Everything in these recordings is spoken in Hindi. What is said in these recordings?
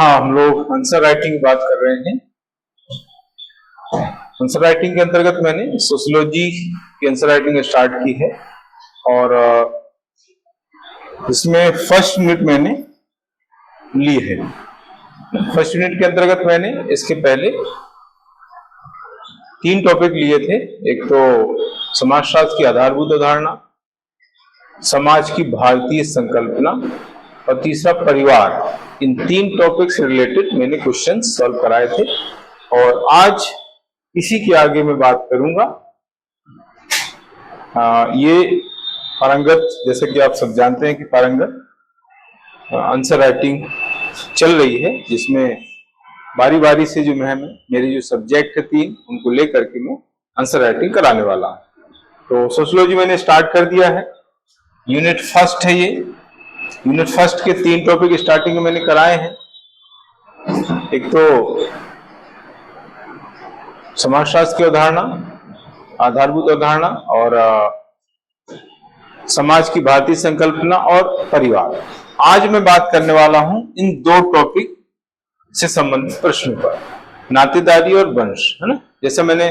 हाँ, हम लोग आंसर राइटिंग की बात कर रहे हैं। आंसर राइटिंग के अंतर्गत मैंने सोशियोलॉजी की आंसर राइटिंग स्टार्ट की है और इसमें फर्स्ट यूनिट मैंने ली है। फर्स्ट यूनिट के अंतर्गत मैंने इसके पहले 3 टॉपिक लिए थे। एक तो समाजशास्त्र की आधारभूत अवधारणा, समाज की भारतीय संकल्पना और तीसरा परिवार। इन 3 टॉपिक से रिलेटेड मैंने क्वेश्चन सॉल्व कराए थे और आज इसी के आगे मैं बात करूंगा। ये पारंगत, जैसे कि आप सब जानते हैं कि पारंगत आंसर राइटिंग चल रही है, जिसमें बारी बारी से जो मेरे जो सब्जेक्ट है 3 उनको लेकर के मैं आंसर राइटिंग कराने वाला हूं। तो सोशियोलॉजी मैंने स्टार्ट कर दिया है। यूनिट फर्स्ट है ये। यूनिट फर्स्ट के 3 टॉपिक स्टार्टिंग में मैंने कराए हैं। एक तो समाजशास्त्र की अवधारणा, आधारभूत अवधारणा और समाज की भारतीय संकल्पना और परिवार। आज मैं बात करने वाला हूं इन 2 टॉपिक से संबंधित प्रश्नों पर, नातेदारी और वंश, है ना। जैसे मैंने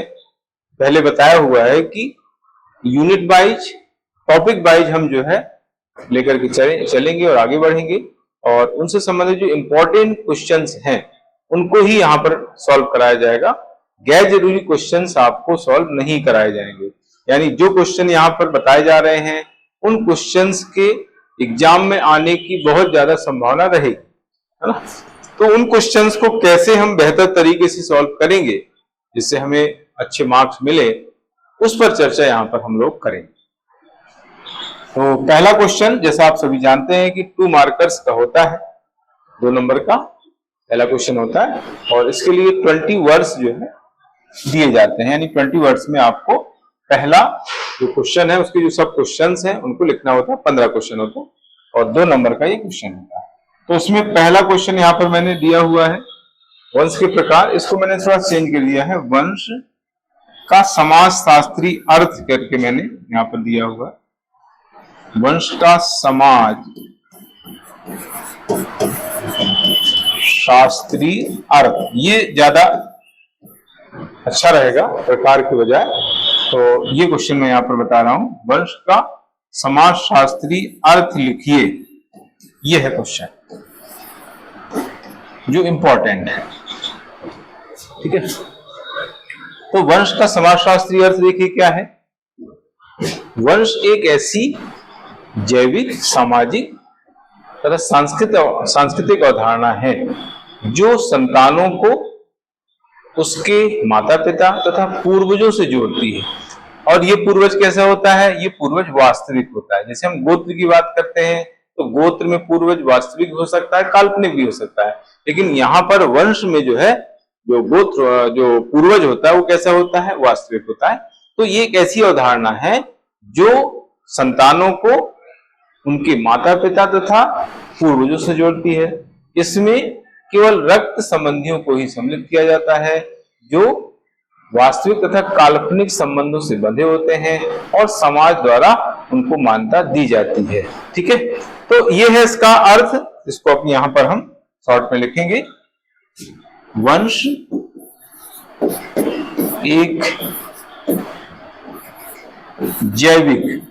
पहले बताया हुआ है कि यूनिट वाइज, टॉपिक वाइज हम जो है लेकर के चलेंगे और आगे बढ़ेंगे और उनसे संबंधित जो इंपॉर्टेंट क्वेश्चंस हैं उनको ही यहाँ पर सॉल्व कराया जाएगा। गैर जरूरी क्वेश्चंस आपको सॉल्व नहीं कराए जाएंगे। यानी जो क्वेश्चन यहाँ पर बताए जा रहे हैं उन क्वेश्चंस के एग्जाम में आने की बहुत ज्यादा संभावना रहेगी, है ना। तो उन क्वेश्चंस को कैसे हम बेहतर तरीके से सॉल्व करेंगे जिससे हमें अच्छे मार्क्स मिले, उस पर चर्चा यहाँ पर हम लोग करेंगे। तो पहला क्वेश्चन, जैसा आप सभी जानते हैं कि 2 मार्कर्स का होता है, 2 नंबर का पहला क्वेश्चन होता है और इसके लिए 20 वर्ड्स जो है दिए जाते हैं। यानी 20 वर्ड्स में आपको पहला जो क्वेश्चन है उसके जो सब क्वेश्चंस हैं उनको लिखना होता है। 15 क्वेश्चन होते हैं और 2 नंबर का ये क्वेश्चन होता है। तो उसमें पहला क्वेश्चन यहाँ पर मैंने दिया हुआ है वंश के प्रकार। इसको मैंने थोड़ा चेंज कर दिया है, वंश का समाज शास्त्रीय अर्थ करके मैंने यहाँ पर दिया हुआ है। वंश का समाज शास्त्रीय अर्थ, ये ज्यादा अच्छा रहेगा प्रकार के बजाय। तो ये क्वेश्चन मैं यहाँ पर बता रहा हूं, वंश का समाज शास्त्रीय अर्थ लिखिए। ये है क्वेश्चन जो इंपॉर्टेंट है, ठीक है। तो वंश का समाजशास्त्रीय अर्थ देखिए क्या है। वंश एक ऐसी जैविक, सामाजिक तथा सांस्कृतिक अवधारणा है जो संतानों को उसके माता पिता तथा पूर्वजों से जोड़ती है। और ये पूर्वज कैसा होता है? ये पूर्वज वास्तविक होता है। जैसे हम गोत्र की बात करते हैं तो गोत्र में पूर्वज वास्तविक हो सकता है, काल्पनिक भी हो सकता है, लेकिन यहाँ पर वंश में जो है जो गोत्र, जो पूर्वज होता है वो कैसा होता है? वास्तविक होता है। तो ये एक ऐसी अवधारणा है जो संतानों को उनके माता पिता तथा पूर्वजों से जोड़ती है। इसमें केवल रक्त संबंधियों को ही सम्मिलित किया जाता है जो वास्तविक तथा काल्पनिक संबंधों से बंधे होते हैं और समाज द्वारा उनको मान्यता दी जाती है, ठीक है। तो ये है इसका अर्थ। इसको अपने यहां पर हम शॉर्ट में लिखेंगे। वंश एक जैविक,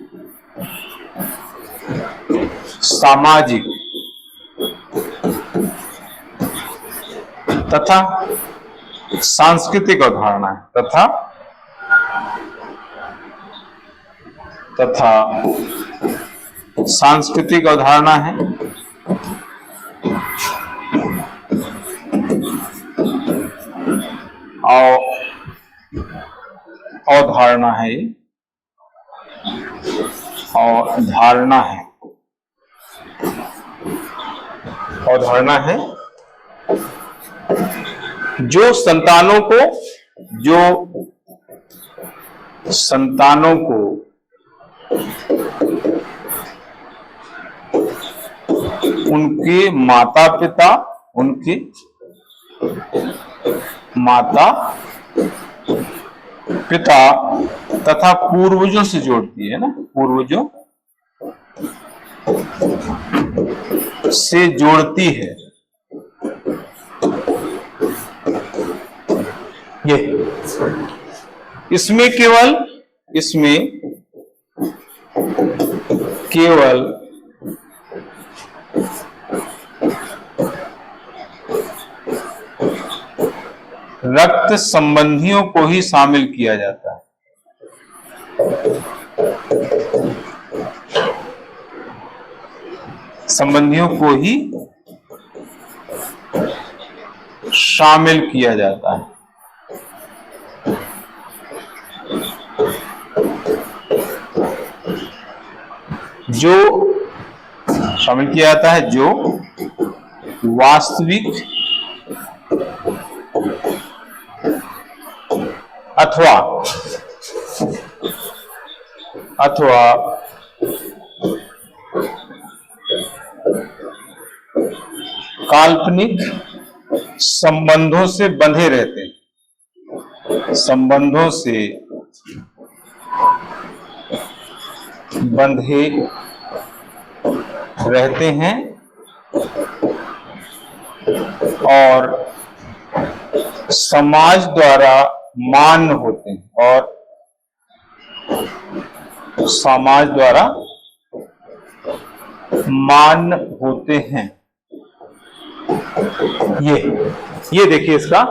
सामाजिक तथा सांस्कृतिक अवधारणा है तथा सांस्कृतिक अवधारणा है और अवधारणा है और धारणा है। अवधारणा है जो संतानों को उनके माता पिता तथा पूर्वजों से जोड़ती है ना, पूर्वजों से जोड़ती है। ये इसमें केवल रक्त संबंधियों को ही शामिल किया जाता है। संबंधियों को ही शामिल किया जाता है। जो शामिल किया जाता है जो वास्तविक अथवा काल्पनिक संबंधों से बंधे रहते हैं, संबंधों से बंधे रहते हैं और समाज द्वारा मान्य होते हैं और समाज द्वारा मान्य होते हैं। ये देखिए, इसका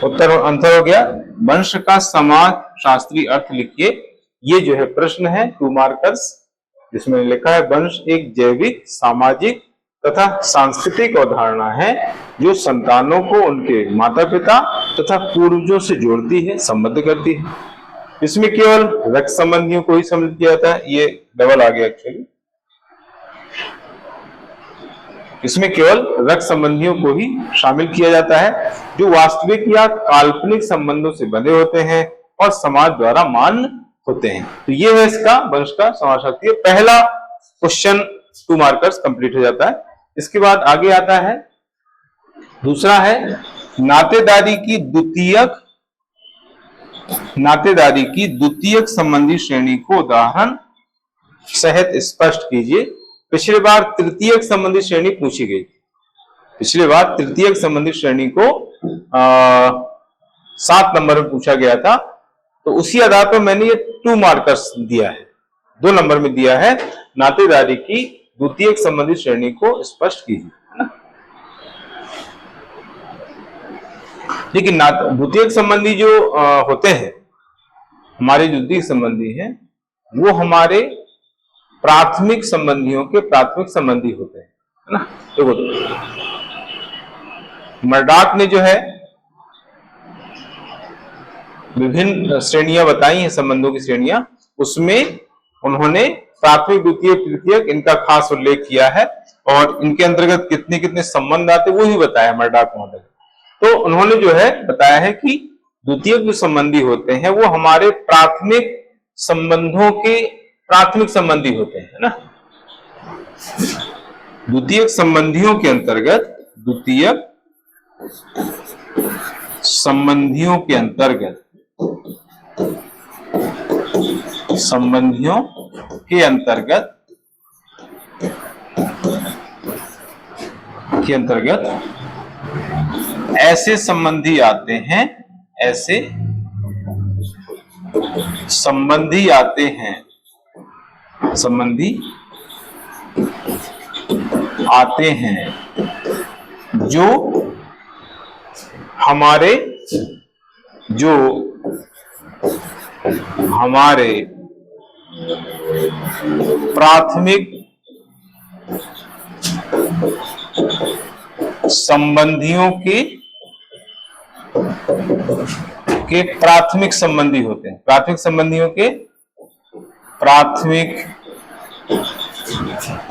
उत्तर आंसर हो गया। वंश का समाज शास्त्रीय अर्थ लिखिए। ये जो है प्रश्न है 2 मार्कर्स, जिसमें लिखा है वंश एक जैविक, सामाजिक तथा सांस्कृतिक अवधारणा है जो संतानों को उनके माता पिता तथा पूर्वजों से जोड़ती है, संबद्ध करती है। इसमें केवल रक्त संबंधियों को ही सम्मिलित किया जाता है। ये डबल आ गया एक्चुअली। इसमें केवल रक्त संबंधियों को ही शामिल किया जाता है जो वास्तविक या काल्पनिक संबंधों से बंधे होते हैं और समाज द्वारा मान्य होते हैं। तो ये है इसका वंश का समाजशास्त्रीय पहला क्वेश्चन 2 मार्कर्स कंप्लीट हो जाता है। इसके बाद आगे आता है दूसरा है नातेदारी की द्वितीयक संबंधी श्रेणी को उदाहरण सहित स्पष्ट कीजिए। पिछली बार तृतीयक संबंधी श्रेणी पूछी गई। पिछली बार तृतीयक संबंधी श्रेणी को 7 नंबर में पूछा गया था, तो उसी आधार पर मैंने ये 2 मार्कर्स दिया है, 2 नंबर में दिया है। नातेदारी की द्वितीयक संबंधी श्रेणी को स्पष्ट कीजिए, है ना। लेकिन द्वितीयक संबंधी जो होते हैं, हमारे जो द्वितीयक संबंधी हैं, वो हमारे प्राथमिक संबंधियों के प्राथमिक संबंधी होते हैं, है ना। देखो मर्डॉक ने जो है विभिन्न श्रेणियां बताई हैं, संबंधों की श्रेणियां, उसमें उन्होंने प्राथमिक, द्वितीयक, तृतीयक इनका खास उल्लेख किया है और इनके अंतर्गत कितने कितने संबंध आते वो ही बताया मर्डॉक मॉडल। तो उन्होंने जो है बताया है कि द्वितीयक जो संबंधी होते हैं वो हमारे प्राथमिक संबंधों के प्राथमिक संबंधी होते हैं, ना। द्वितीयक संबंधियों के अंतर्गत ऐसे संबंधी आते हैं, जो हमारे प्राथमिक संबंधियों के प्राथमिक संबंधी होते हैं। प्राथमिक संबंधियों के प्राथमिक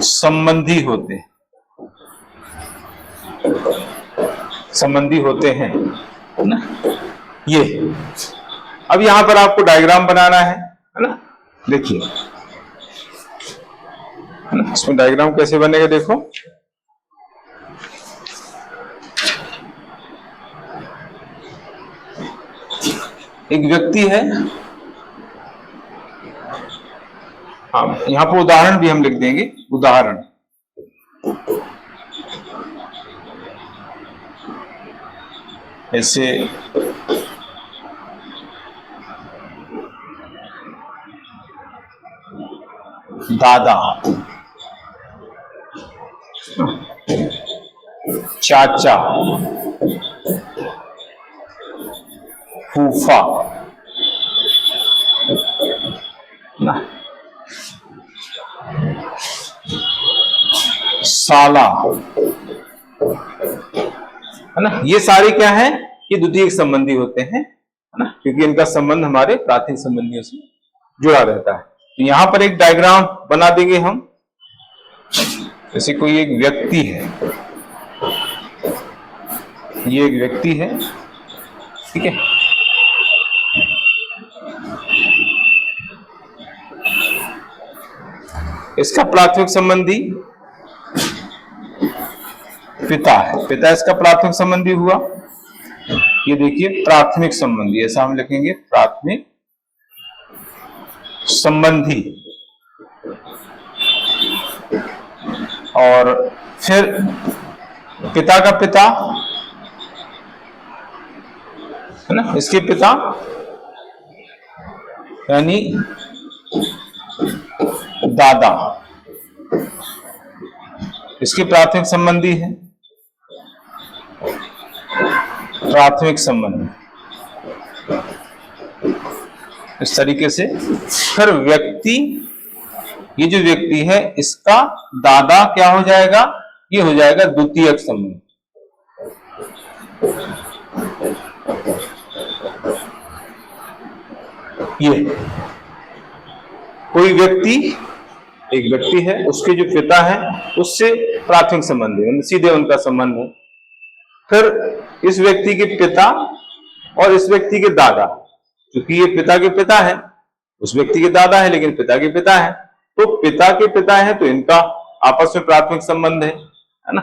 संबंधी होते हैं, ना। ये अब यहां पर आपको डायग्राम बनाना है ना। देखिए, है ना, इसमें डायग्राम कैसे बनेगा देखो। एक व्यक्ति है, हाँ, यहां पर उदाहरण भी हम लिख देंगे। उदाहरण, ऐसे दादा, चाचा, फूफा ना, साला, है ना, ये सारे क्या है, ये द्वितीयक संबंधी होते हैं, है ना, क्योंकि इनका संबंध हमारे प्राथमिक संबंधियों से जुड़ा रहता है। तो यहां पर एक डायग्राम बना देंगे हम। जैसे कोई एक व्यक्ति है, ये एक व्यक्ति है, ठीक है, इसका प्राथमिक संबंधी पिता है, पिता इसका प्राथमिक संबंधी हुआ। ये देखिए प्राथमिक संबंधी, ऐसा हम लिखेंगे प्राथमिक संबंधी। और फिर पिता का पिता, है ना, इसके पिता यानी दादा, इसके प्राथमिक संबंधी है, प्राथमिक संबंध। इस तरीके से फिर व्यक्ति, ये जो व्यक्ति है इसका दादा क्या हो जाएगा, ये हो जाएगा द्वितीयक संबंध। ये कोई व्यक्ति, एक व्यक्ति है, उसके जो पिता है उससे प्राथमिक संबंध है, सीधे उनका संबंध है। फिर इस व्यक्ति के पिता और इस व्यक्ति के दादा, क्योंकि ये पिता के पिता है, उस व्यक्ति के दादा है लेकिन पिता के पिता है, तो पिता के पिता है तो इनका आपस में प्राथमिक संबंध है ना।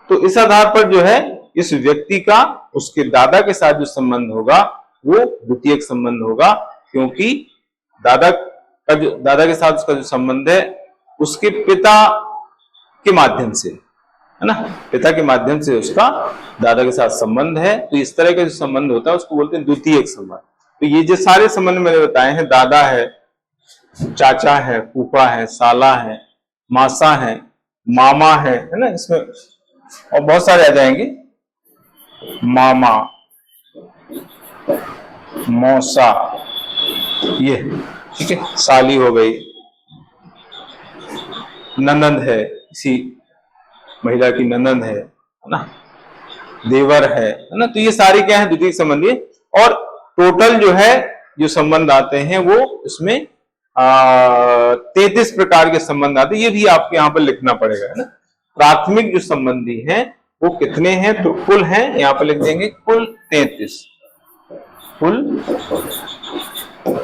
तो इस आधार पर जो है इस व्यक्ति का उसके दादा के साथ जो संबंध होगा वो द्वितीयक संबंध होगा, क्योंकि दादा के साथ उसका जो संबंध है उसके पिता के माध्यम से, है ना, पिता के माध्यम से उसका दादा के साथ संबंध है। तो इस तरह का जो संबंध होता है उसको बोलते हैं द्वितीयक संबंध। तो ये जो सारे संबंध मैंने बताए हैं, दादा है, चाचा है, फूफा है, साला है, मासा है, मामा है ना, इसमें और बहुत सारे आ जाएंगे, मामा, मौसा, ये ठीक है, साली हो गई, ननंद है, किसी महिला की ननंद है ना, देवर है ना। तो ये सारे क्या है, द्वितीयक संबंधी। और टोटल जो है जो संबंध आते हैं वो इसमें 33 प्रकार के संबंध आते हैं। ये भी आपको यहाँ पर लिखना पड़ेगा, है ना। प्राथमिक जो संबंधी हैं वो कितने हैं, तो कुल हैं, यहाँ पर लिख देंगे कुल 33, कुल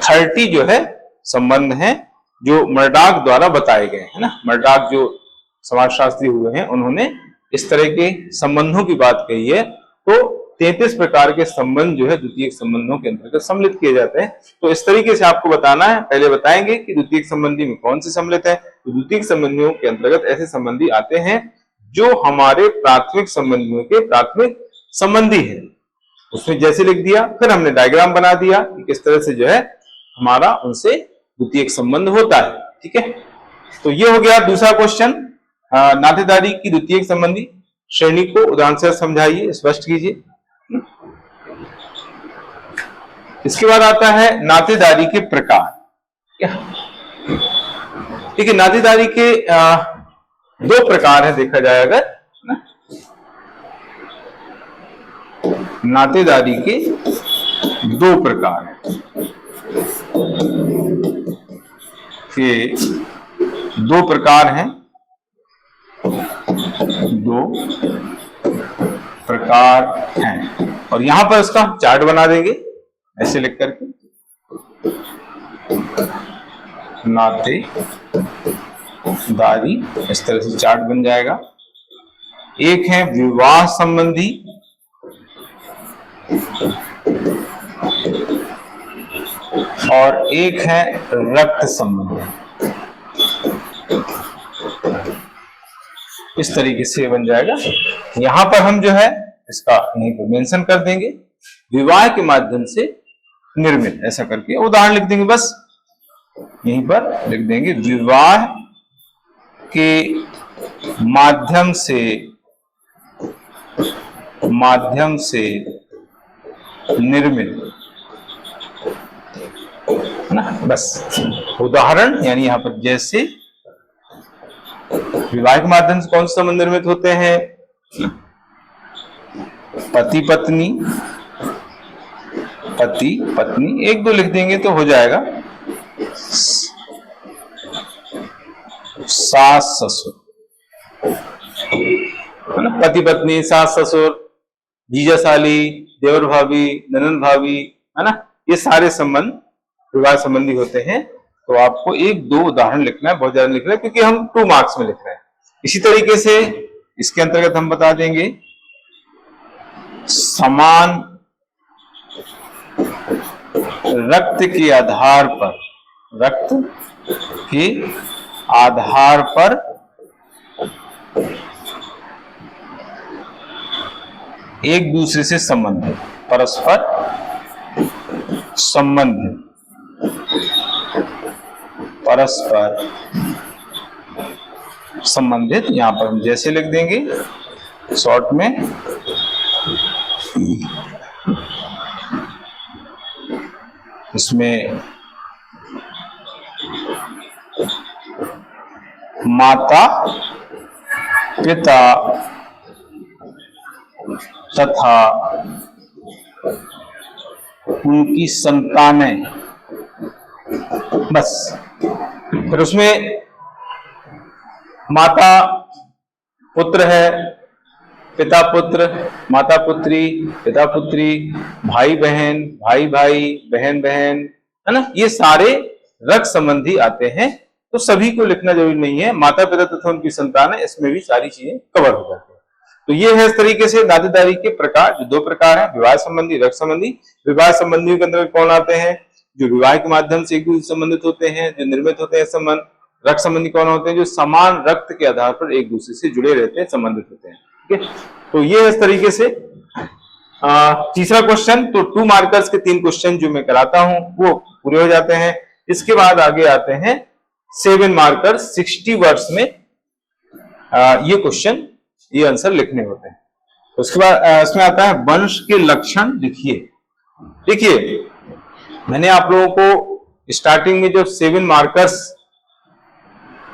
30 जो है संबंध हैं जो मर्डाक द्वारा बताए गए, है ना। मर्डाक जो समाजशास्त्री हुए हैं उन्होंने इस तरह के संबंधों की बात कही है। तो 33 प्रकार के संबंध जो है द्वितीयक संबंधों के अंतर्गत सम्मिलित किए जाते हैं। तो इस तरीके से आपको बताना है। पहले बताएंगे कि द्वितीयक संबंधी में कौन से सम्मिलित है। तो द्वितीयक संबंधियों के अंतर्गत ऐसे संबंधी आते हैं जो हमारे प्राथमिक संबंधियों के प्राथमिक संबंधी है। उसमें जैसे लिख दिया, फिर हमने डायग्राम बना दिया कि किस तरह से जो है हमारा उनसे द्वितीयक संबंध होता है। ठीक है, तो ये हो गया दूसरा क्वेश्चन। नातेदारी की द्वितीयक संबंधी श्रेणी को उदाहरण से समझाइए, स्पष्ट कीजिए। इसके बाद आता है नातेदारी के प्रकार। ठीक है, नातेदारी के 2 प्रकार है देखा जाए अगर, नातेदारी के 2 प्रकार हैं, के 2 प्रकार हैं, 2 प्रकार हैं। और यहां पर इसका चार्ट बना देंगे ऐसे लिख करके, नातेदारी इस तरह से चार्ट बन जाएगा। एक है विवाह संबंधी, और एक है रक्त संबंधी। इस तरीके से बन जाएगा। यहां पर हम जो है इसका यहीं पर मेंशन कर देंगे, विवाह के माध्यम से निर्मित, ऐसा करके उदाहरण लिख देंगे, बस यहीं पर लिख देंगे विवाह के माध्यम से निर्मित, है ना। बस उदाहरण, यानी यहां पर जैसे विवाह के माध्यम से कौन से संबंध निर्मित होते हैं, पति पत्नी, एक दो लिख देंगे तो हो जाएगा, सास ससुर, है ना, पति पत्नी, सास ससुर, जीजा साली, देवर भाभी, ननंद भाभी, है ना, ये सारे संबंध विवाह संबंधी होते हैं। तो आपको एक दो उदाहरण लिखना है, बहुत ज्यादा लिखना है, क्योंकि हम 2 मार्क्स में लिख रहे हैं। इसी तरीके से इसके अंतर्गत हम बता देंगे समान रक्त के आधार पर एक दूसरे से संबंधित, परस्पर संबंधित, यहां पर हम जैसे लिख देंगे शॉर्ट में, इसमें माता पिता तथा उनकी संतानें, बस। फिर उसमें माता पुत्र है, पिता पुत्र, माता पुत्री, पिता पुत्री, भाई बहन, भाई भाई, बहन बहन, है ना, ये सारे रक्त संबंधी आते हैं। तो सभी को लिखना जरूरी नहीं है, माता पिता तथा उनकी संतानें, इसमें भी सारी चीजें कवर हो जाती है। तो ये है इस तरीके से नातेदारी के प्रकार, जो 2 प्रकार हैं, विवाह संबंधी, रक्त संबंधी। विवाह संबंधियों के अंदर कौन आते हैं, जो विवाह के माध्यम से एक दूसरे से संबंधित होते हैं, जो निर्मित होते हैं संबंध। रक्त संबंधी कौन होते हैं, जो समान रक्त के आधार पर एक दूसरे से जुड़े रहते हैं, संबंधित होते हैं। ठीक है, तो ये इस तरीके से तीसरा क्वेश्चन। तो 2 मार्कर्स के 3 क्वेश्चन जो मैं कराता हूं वो पूरे हो जाते हैं। इसके बाद आगे आते हैं 7 मार्कर 60 वर्ड्स में ये क्वेश्चन, ये आंसर लिखने होते हैं। उसके बाद इसमें आता है वंश के लक्षण लिखिए। देखिए, मैंने आप लोगों को स्टार्टिंग में जो 7 मार्कर्स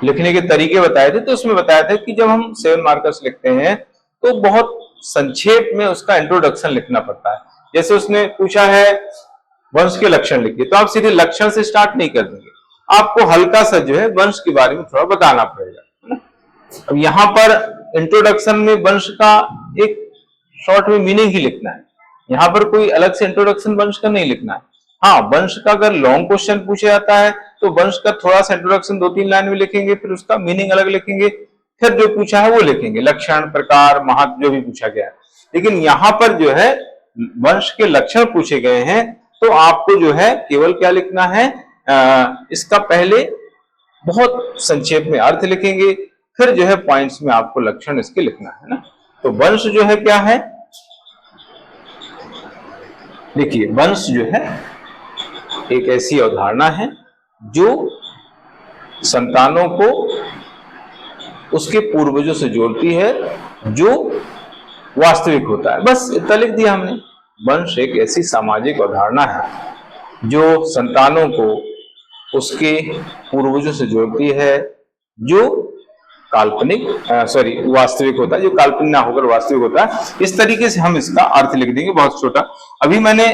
लिखने के तरीके बताए थे, तो उसमें बताया था कि जब हम 7 मार्कर्स लिखते हैं तो बहुत संक्षेप में उसका इंट्रोडक्शन लिखना पड़ता है। जैसे उसने पूछा है वंश के लक्षण लिखिए, तो आप सीधे लक्षण से स्टार्ट नहीं कर देंगे, आपको हल्का सा जो है वंश के बारे में थोड़ा बताना पड़ेगा। अब यहाँ पर इंट्रोडक्शन में वंश का एक शॉर्ट में मीनिंग ही लिखना है, यहाँ पर कोई अलग से इंट्रोडक्शन वंश का नहीं लिखना है। हाँ, वंश का अगर लॉन्ग क्वेश्चन पूछा जाता है तो वंश का थोड़ा सा इंट्रोडक्शन 2-3 लाइन में लिखेंगे, फिर उसका मीनिंग अलग लिखेंगे, फिर जो पूछा है वो लिखेंगे, लक्षण, प्रकार, महत्व, जो भी पूछा गया है। लेकिन यहाँ पर जो है वंश के लक्षण पूछे गए हैं, तो आपको जो है केवल क्या लिखना है, इसका पहले बहुत संक्षेप में अर्थ लिखेंगे, फिर जो है पॉइंट्स में आपको लक्षण इसके लिखना है ना। तो वंश जो है क्या है, देखिए वंश जो है एक ऐसी अवधारणा है जो संतानों को उसके पूर्वजों से जोड़ती है, जो वास्तविक होता है। बस इतना लिख दिया हमने। वंश एक ऐसी सामाजिक अवधारणा है जो संतानों को उसके पूर्वजों से जोड़ती है, जो काल्पनिक वास्तविक होता है, जो काल्पनिक ना होकर वास्तविक होता है। इस तरीके से हम इसका अर्थ लिख देंगे, बहुत छोटा। अभी मैंने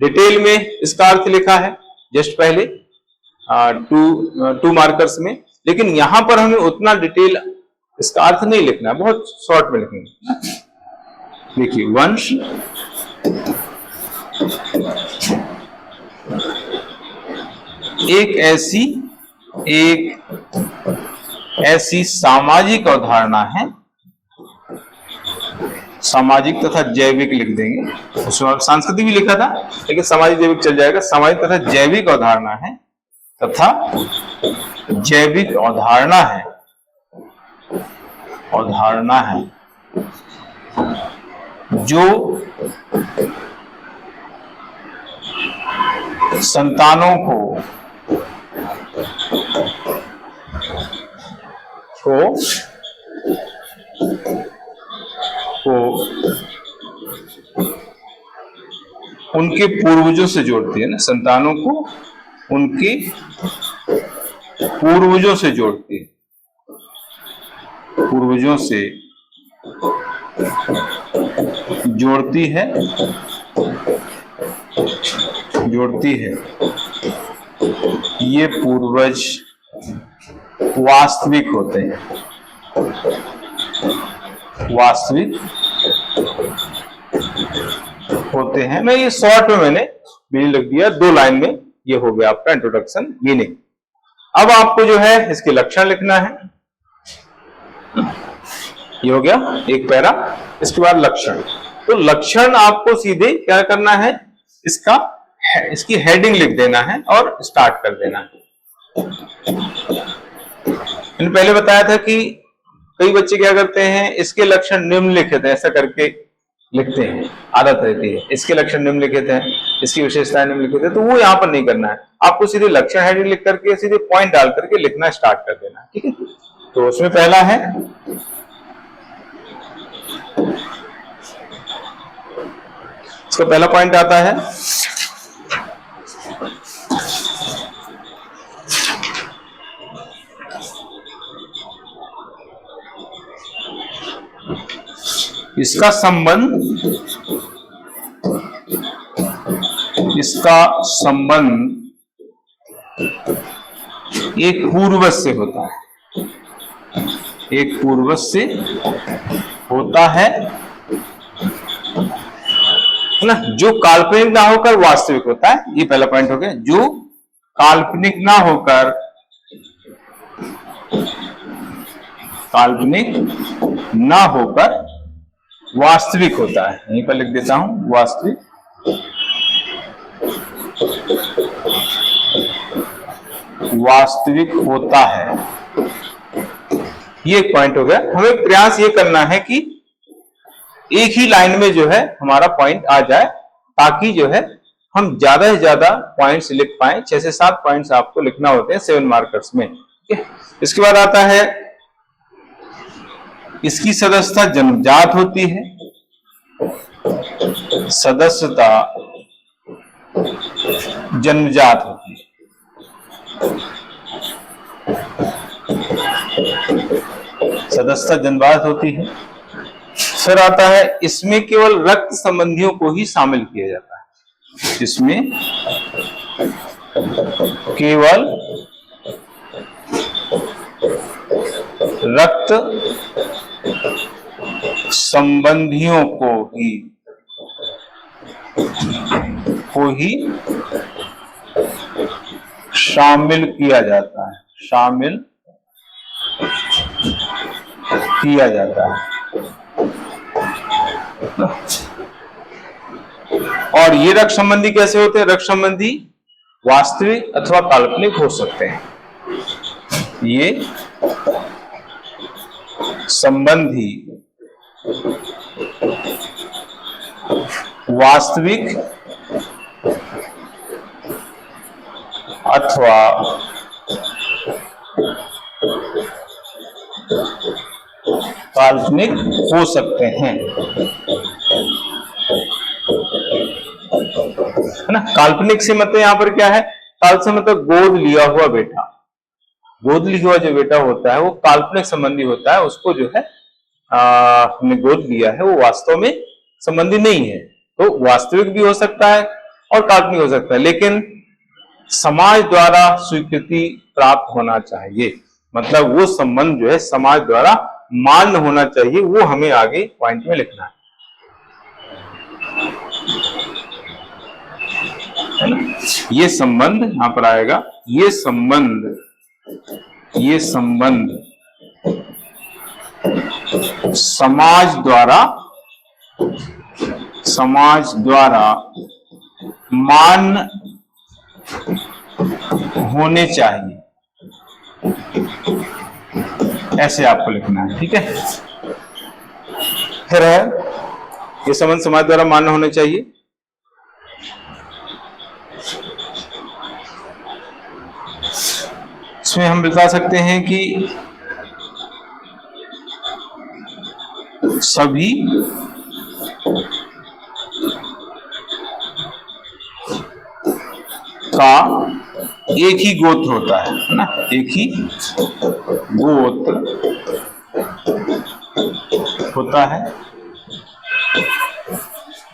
डिटेल में इसका अर्थ लिखा है जस्ट पहले 2 मार्कर्स में, लेकिन यहां पर हमें उतना डिटेल इसका अर्थ नहीं लिखना है, बहुत शॉर्ट में लिखेंगे। देखिए, वंश एक ऐसी सामाजिक अवधारणा है, सामाजिक तथा जैविक लिख देंगे, उसमें सांस्कृतिक भी लिखा था लेकिन सामाजिक जैविक चल जाएगा। सामाजिक तथा जैविक अवधारणा है, तथा जैविक अवधारणा है जो संतानों को उनके पूर्वजों से जोड़ती है ना, संतानों को उनके पूर्वजों से जोड़ती है, पूर्वजों से जोड़ती है ये पूर्वज वास्तविक होते हैं, वास्तविक होते हैं। मैं ये शॉर्ट में मैंने मीनिंग लिख दिया, 2 लाइन में ये हो गया आपका इंट्रोडक्शन मीनिंग। अब आपको जो है इसके लक्षण लिखना है, ये हो गया एक पैरा। इसके बाद लक्षण, तो लक्षण आपको सीधे क्या करना है, इसकी हेडिंग लिख देना है और स्टार्ट कर देना है। मैंने पहले बताया था कि कई बच्चे क्या करते हैं, इसके लक्षण निम्नलिखित है ऐसा करके लिखते हैं, आदत रहती है, इसके लक्षण निम्नलिखित हैं, इसकी विशेषताएं निम्नलिखित है, तो वो यहाँ पर नहीं करना है। आपको सीधे लक्षण हेडिंग लिख करके सीधे पॉइंट डाल करके लिखना स्टार्ट कर देना है, ठीक है। तो उसमें पहला है, इसका पहला पॉइंट आता है इसका संबंध एक पूर्वज से होता है, एक पूर्वज से होता है ना, जो काल्पनिक ना होकर वास्तविक होता है। ये पहला पॉइंट हो गया, जो काल्पनिक ना होकर वास्तविक होता है। यहीं पर लिख देता हूं, वास्तविक होता है। ये एक पॉइंट हो गया। हमें प्रयास ये करना है कि एक ही लाइन में जो है हमारा पॉइंट आ जाए, ताकि जो है हम ज्यादा से ज्यादा पॉइंट्स लिख पाए। 6 से 7 पॉइंट्स आपको लिखना होते हैं 7 मार्कर्स में। इसके बाद आता है, इसकी सदस्यता जन्मजात होती है, सदस्यता जन्मजात होती है, सदस्यता जन्मजात होती है। फिर आता है, इसमें केवल रक्त संबंधियों को ही शामिल किया जाता है, इसमें केवल रक्त संबंधियों को ही शामिल किया जाता है, शामिल किया जाता है। और ये रक्त संबंधी कैसे होते हैं? रक्त संबंधी वास्तविक अथवा काल्पनिक हो सकते हैं। ये संबंधी वास्तविक अथवा काल्पनिक हो सकते हैं, है ना। काल्पनिक से मतलब यहां पर क्या है, काल से मतलब गोद लिया हुआ बेटा, गोद लिया हुआ जो बेटा होता है वो काल्पनिक संबंधी होता है। उसको जो है हमने गोद लिया है, वो वास्तव में संबंधी नहीं है। तो वास्तविक भी हो सकता है और काल्पनिक हो सकता है, लेकिन समाज द्वारा स्वीकृति प्राप्त होना चाहिए। मतलब वो संबंध जो है समाज द्वारा मान्य होना चाहिए, वो हमें आगे पॉइंट में लिखना है ना। ये संबंध यहां पर आएगा, ये संबंध समाज द्वारा मान्य होने चाहिए, ऐसे आपको लिखना है, ठीक है। फिर है, ये संबंध समाज द्वारा मान्य होने चाहिए। इसमें हम बता सकते हैं कि सभी का एक ही गोत्र होता है ना, एक ही गोत्र होता है।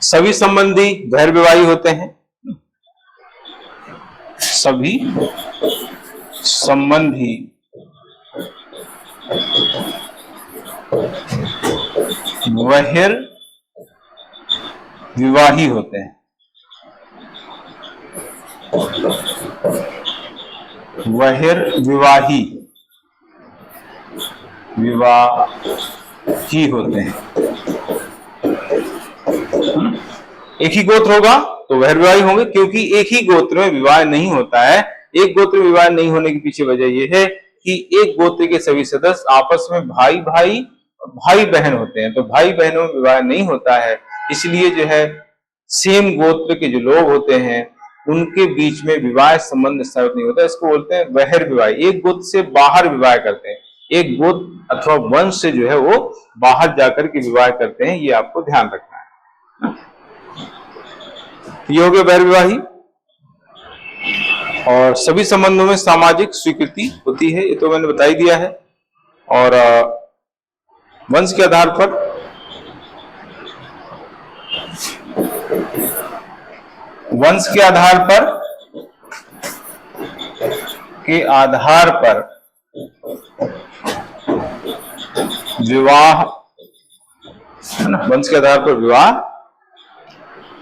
सभी संबंधी बहिर्विवाही होते हैं, सभी संबंधी बहिर्विवाही होते हैं, बहिर्विवाही होते हैं। एक ही गोत्र होगा तो बहिर्विवाही होंगे, क्योंकि एक ही गोत्र में विवाह नहीं होता है। एक गोत्र में विवाह नहीं होने के पीछे वजह यह है कि एक गोत्र के सभी सदस्य आपस में भाई भाई भाई बहन होते हैं, तो भाई बहनों में विवाह नहीं होता है। इसलिए जो है सेम गोत्र के जो लोग होते हैं उनके बीच में विवाह संबंध स्थापित नहीं होता, इसको बोलते हैं बहिर्विवाही। एक गोत्र से बाहर विवाह करते हैं, एक गोत्र अथवा वंश से जो है वो बाहर जाकर के विवाह करते हैं, ये आपको ध्यान रखना है। ये हो गया बहिर्विवाही। और सभी संबंधों में सामाजिक स्वीकृति होती है, ये तो मैंने बता ही दिया है। और वंश के आधार पर विवाह है ना, वंश के आधार पर विवाह,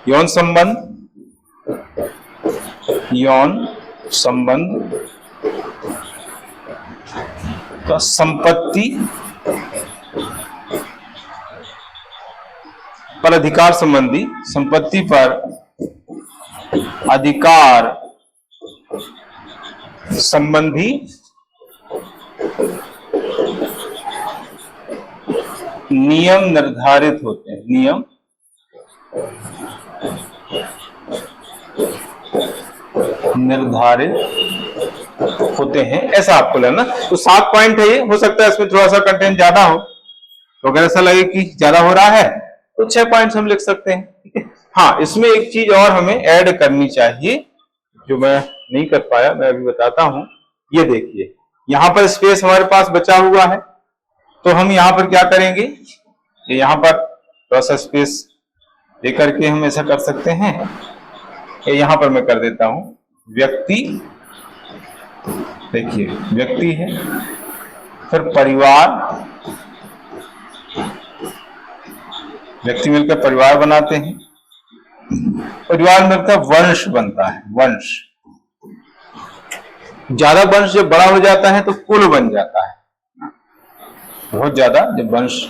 यौन संबंध का संपत्ति पर अधिकार संबंधी, संपत्ति पर अधिकार संबंधी नियम निर्धारित होते हैं, नियम निर्धारित होते हैं, ऐसा आपको लेना। तो 7 पॉइंट है ये, हो सकता है इसमें थोड़ा सा कंटेंट ज्यादा हो, तो अगर ऐसा लगे कि ज्यादा हो रहा है तो 6 पॉइंट्स हम लिख सकते हैं, ठीक है। हाँ, इसमें एक चीज और हमें ऐड करनी चाहिए जो मैं नहीं कर पाया, मैं अभी बताता हूं। ये देखिए, यहां पर स्पेस हमारे पास बचा हुआ है, तो हम यहां पर क्या करेंगे, यहां पर थोड़ा सा स्पेस देकर के हम ऐसा कर सकते हैं। यहां पर मैं कर देता हूं, व्यक्ति, देखिए व्यक्ति है, फिर परिवार, व्यक्ति मिलकर परिवार बनाते हैं, परिवार मिलकर वंश बनता है, वंश। ज्यादा वंश जब बड़ा हो जाता है तो कुल बन जाता है, बहुत ज्यादा जब वंश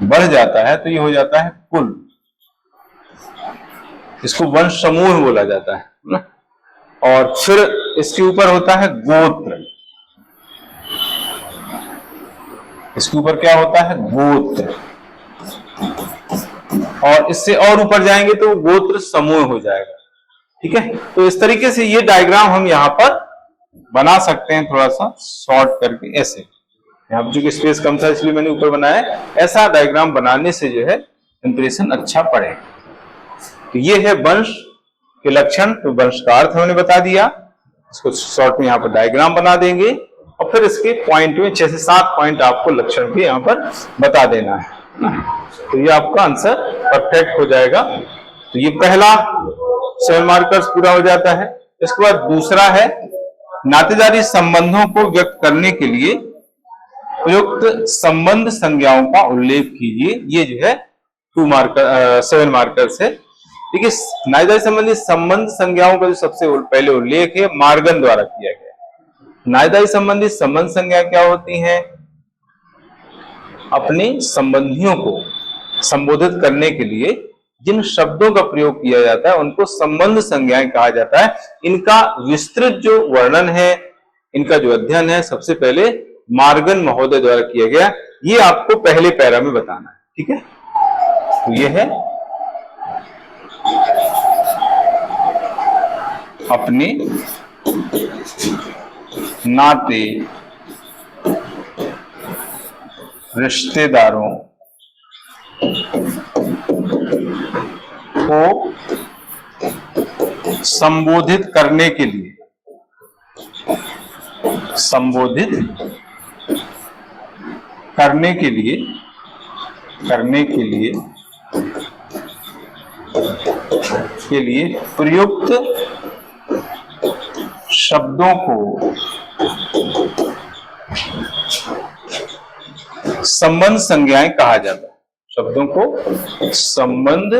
बढ़ जाता है तो ये हो जाता है कुल, इसको वंश समूह बोला जाता है ना। और फिर इसके ऊपर होता है गोत्र, इसके ऊपर क्या होता है, गोत्र। और इससे और ऊपर जाएंगे तो गोत्र समूह हो जाएगा, ठीक है। तो इस तरीके से ये डायग्राम हम यहां पर बना सकते हैं, थोड़ा सा शॉर्ट करके ऐसे। यहाँ पर जो स्पेस कम था इसलिए मैंने ऊपर बनाया, ऐसा डायग्राम बनाने से जो है इंप्रेशन अच्छा पड़ेगा। तो ये है वंश के लक्षण, तो वंश का अर्थ हमने बता दिया, इसको शॉर्ट में यहाँ पर डायग्राम बना देंगे और फिर इसके पॉइंट में 6 से 7 पॉइंट आपको लक्षण भी यहाँ पर बता देना है, तो ये आपका आंसर परफेक्ट हो जाएगा। तो ये पहला 7 मार्कर्स पूरा हो जाता है। इसके बाद दूसरा है, नातेदारी संबंधों को व्यक्त करने के लिए उपयुक्त संबंध संज्ञाओं का उल्लेख कीजिए। ये जो है 7 मार्कर्स है। देखिए, नातेदारी संबंधी संबंध संज्ञाओं का जो सबसे पहले उल्लेख है मार्गन द्वारा किया गया। नातेदारी संबंधी संबंध संज्ञाएं क्या होती हैं, अपने संबंधियों को संबोधित करने के लिए जिन शब्दों का प्रयोग किया जाता है उनको संबंध संज्ञाएं कहा जाता है। इनका विस्तृत जो वर्णन है, इनका जो अध्ययन है, सबसे पहले मार्गन महोदय द्वारा किया गया। ये आपको पहले पैरा में बताना है, ठीक है। तो ये है अपने नाते रिश्तेदारों को संबोधित करने के लिए प्रयुक्त शब्दों को संबंध संज्ञाएं कहा जाता है। शब्दों को संबंध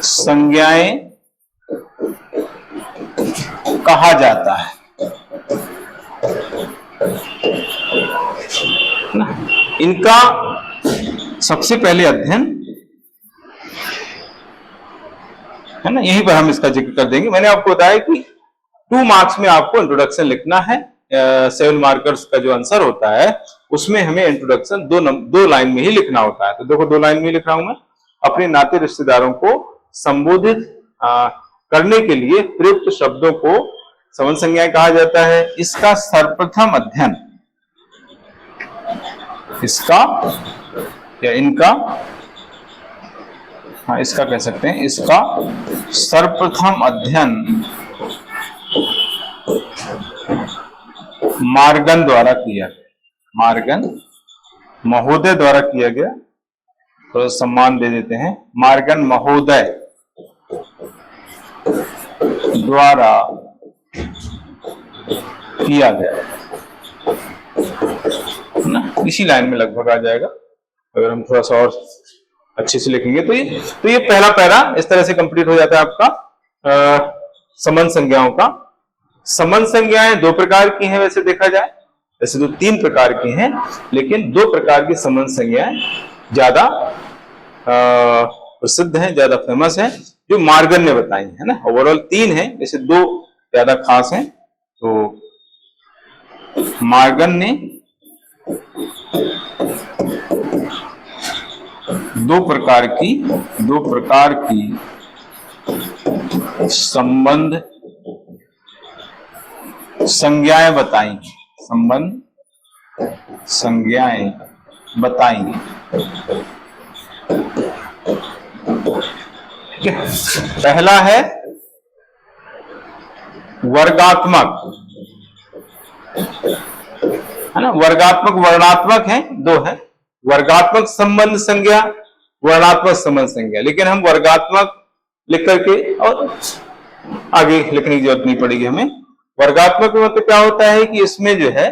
संज्ञाएं कहा जाता है ना। इनका सबसे पहले अध्ययन है ना, यहीं पर हम इसका जिक्र कर देंगे। मैंने आपको बताया कि 2 मार्क्स में आपको इंट्रोडक्शन लिखना है। 7 मार्कर्स का जो आंसर होता है उसमें हमें इंट्रोडक्शन 2 लाइन में ही लिखना होता है। तो देखो 2 लाइन में ही लिख रहा हूं मैं। अपने नाते रिश्तेदारों को संबोधित करने के लिए प्रयुक्त शब्दों को संबंध संज्ञाएं कहा जाता है। इसका सर्वप्रथम अध्ययन, इसका या इनका, इसका कह सकते हैं, इसका सर्वप्रथम अध्ययन मार्गन द्वारा किया गया। मार्गन महोदय द्वारा किया गया। तो सम्मान दे देते हैं। मार्गन महोदय द्वारा किया गया ना। इसी लाइन में लगभग आ जाएगा। अगर हम थोड़ा सा और अच्छे से लिखेंगे तो ये पहला पैरा इस तरह से कंप्लीट हो जाता है आपका संबंध संज्ञाओं का। संबंध संज्ञाएं 2 प्रकार की हैं वैसे देखा जाए। वैसे तो 3 प्रकार की हैं, लेकिन 2 प्रकार की संबंध संज्ञाएं ज्यादा प्रसिद्ध हैं, ज्यादा फेमस हैं, जो मार्गन ने बताई है ना। ओवरऑल 3 हैं, वैसे 2 ज्यादा खास हैं। तो मार्गन ने 2 प्रकार की संबंध संज्ञाएं बताई। संबंध संज्ञाएं बताई। पहला है वर्गात्मक, है ना। वर्गात्मक वर्णात्मक है, 2 है। वर्गात्मक संबंध संज्ञा, वर्णात्मक संबंध संज्ञा। लेकिन हम वर्गात्मक लिख करके और आगे लिखने की जरूरत नहीं पड़ेगी हमें। वर्गात्मक मतलब क्या होता है कि इसमें जो है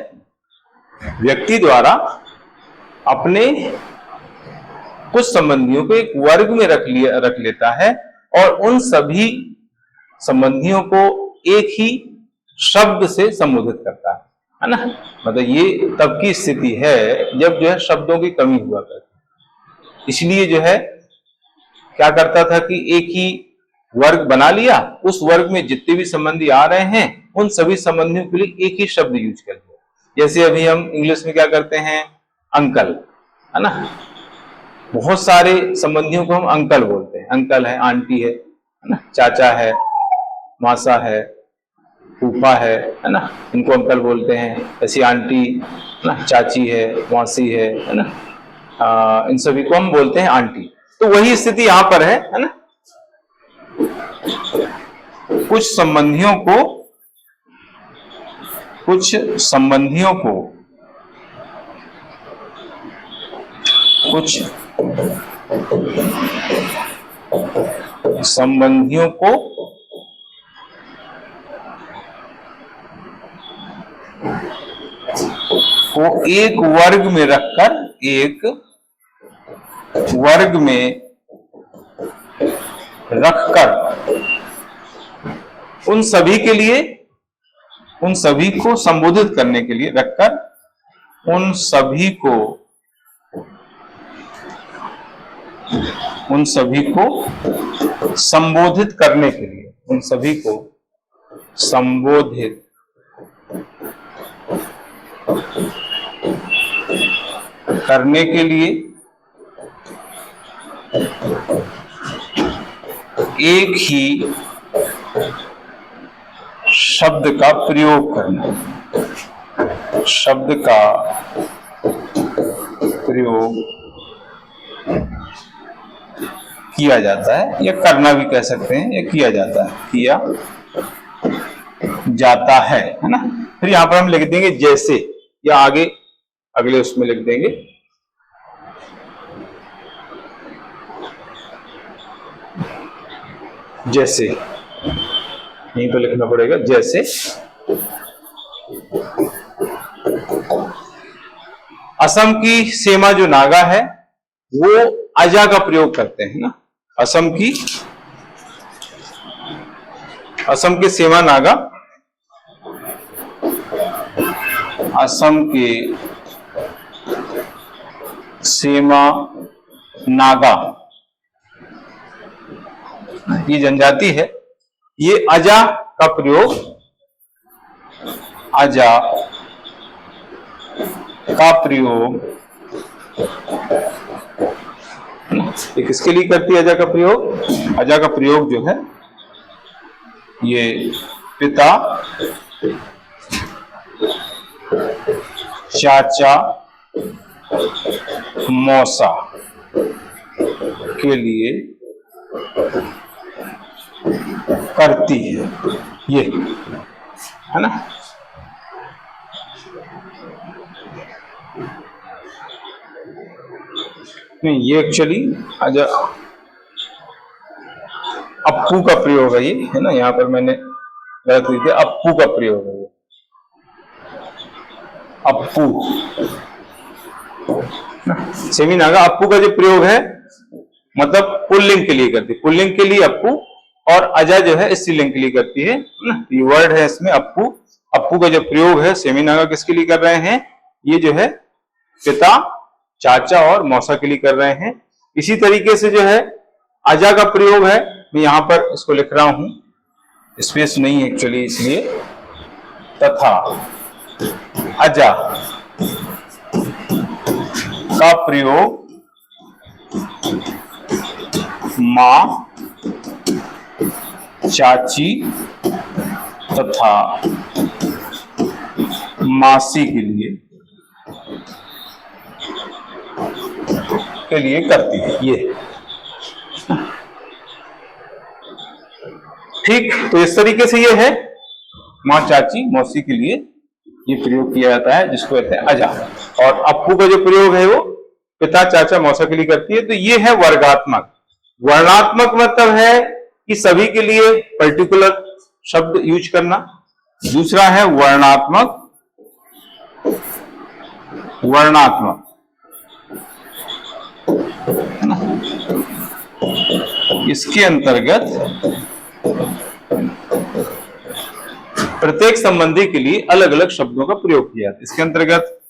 व्यक्ति द्वारा अपने कुछ संबंधियों को एक वर्ग में रख लेता है और उन सभी संबंधियों को एक ही शब्द से संबोधित करता है ना। मतलब ये तब की स्थिति है जब जो है शब्दों की कमी हुआ करती। इसलिए जो है क्या करता था कि एक ही वर्ग बना लिया, उस वर्ग में जितने भी संबंधी आ रहे हैं उन सभी संबंधियों के लिए एक ही शब्द यूज कर दिया। जैसे अभी हम इंग्लिश में क्या करते हैं, अंकल, है ना। बहुत सारे संबंधियों को हम अंकल बोलते हैं। अंकल है, आंटी है ना, चाचा है, मासा है, फूफा है ना, इनको अंकल बोलते हैं। ऐसी आंटी ना, चाची है, मौसी है ना, इन सभी को हम बोलते हैं आंटी। तो वही स्थिति यहां पर है ना। कुछ संबंधियों को एक वर्ग में रखकर, एक वर्ग में रखकर उन सभी के लिए, उन सभी को संबोधित करने के लिए रखकर, उन सभी को संबोधित करने के लिए, उन सभी को संबोधित करने के लिए एक ही शब्द का प्रयोग करना, शब्द का प्रयोग किया जाता है, या करना भी कह सकते हैं, या किया जाता है, किया जाता है ना। फिर यहां पर हम लिख देंगे जैसे, या आगे अगले उसमें लिख देंगे जैसे, यहीं पर लिखना पड़ेगा जैसे। असम की सेमा जो नागा है वो अजा का प्रयोग करते हैं ना। असम के सेमा नागा, असम के सेमा नागा, ये जनजाति है, ये अजा का प्रयोग, अजा का प्रयोग ये किसके लिए करती है अजा का प्रयोग? अजा का प्रयोग जो है ये पिता, चाचा, मौसा के लिए करती है, ये है ना। नहीं, ये एक्चुअली अजा अप्पू का प्रयोग है, ये है ना। यहाँ पर मैंने गलत लिख दिया, अप्पू का प्रयोग है ये, अप्पू। सेमी नागा अप्पू का जो प्रयोग है मतलब पुल्लिंग के लिए करती है, पुल्लिंग के लिए अप्पू, और अजा जो है स्त्रीलिंग के लिए करती है ना। ये वर्ड है इसमें अप्पू। अप्पू का जो प्रयोग है सेमी नागा किसके लिए कर रहे हैं? ये जो है पिता, चाचा और मौसा के लिए कर रहे हैं। इसी तरीके से जो है अजा का प्रयोग है, मैं यहां पर इसको लिख रहा हूं, स्पेस नहीं है एक्चुअली इसलिए, तथा अजा का प्रयोग मां, चाची तथा मासी के लिए करती है ये। ठीक, तो इस तरीके से ये है मां, चाची, मौसी के लिए ये प्रयोग किया जाता है, जिसको कहते हैं अजा। और अप्पू का जो प्रयोग है वो पिता, चाचा, मौसा के लिए करती है। तो ये है वर्गात्मक। वर्णात्मक मतलब है कि सभी के लिए पर्टिकुलर शब्द यूज करना। दूसरा है वर्णात्मक, वर्णात्मक इसके अंतर्गत प्रत्येक संबंधी के लिए अलग अलग शब्दों का प्रयोग किया जाता है। इसके अंतर्गत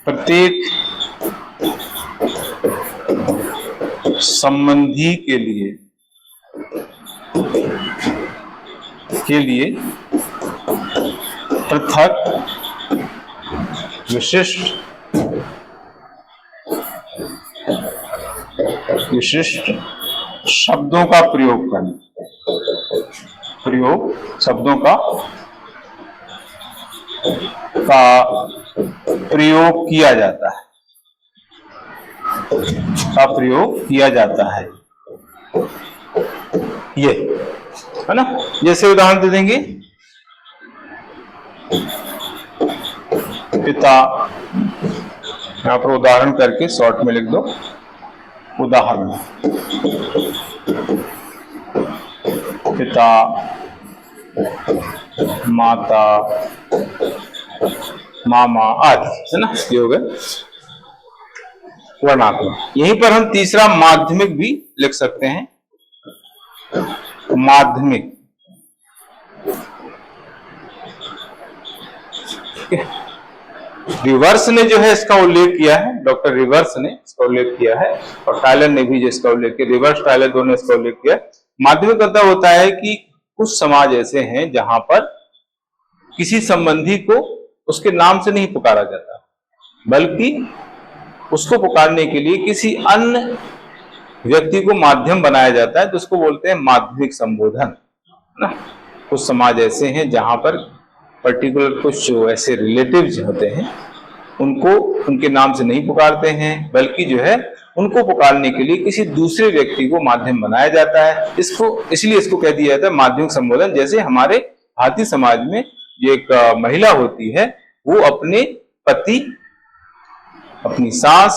प्रत्येक संबंधी के लिए पृथक विशिष्ट शब्दों का प्रयोग करना, शब्दों का प्रयोग किया जाता है, ये है ना। जैसे उदाहरण दे देंगे, पिता, यहां पर उदाहरण करके शॉर्ट में लिख दो, उदाहरण पिता, माता, मामा आदि, है ना, ये हो गए वर्णात्मक। यहीं पर हम तीसरा माध्यमिक भी लिख सकते हैं, माध्यमिक। रिवर्स ने जो है इसका उल्लेख किया है, डॉक्टर रिवर्स ने इसका उल्लेख किया है, और टायलर ने भी जिसका उल्लेख किया, रिवर्स टायलर दोनों ने इसका उल्लेख किया। माध्यमिक मतलब होता है कि कुछ समाज ऐसे हैं जहां पर किसी संबंधी को उसके नाम से नहीं पुकारा जाता, बल्कि उसको पुकारने के लिए किसी अन्य व्यक्ति को माध्यम बनाया जाता है, तो उसको बोलते हैं माध्यमिक संबोधन। ना। कुछ समाज ऐसे हैं जहां पर पर्टिकुलर कुछ जो ऐसे रिलेटिव्स होते हैं उनको उनके नाम से नहीं पुकारते हैं, बल्कि जो है उनको पुकारने के लिए किसी दूसरे व्यक्ति को माध्यम बनाया जाता है। इसलिए इसको कह दिया जाता है माध्यमिक संबोधन। जैसे हमारे भारतीय समाज में जो एक महिला होती है वो अपने पति, अपनी सास,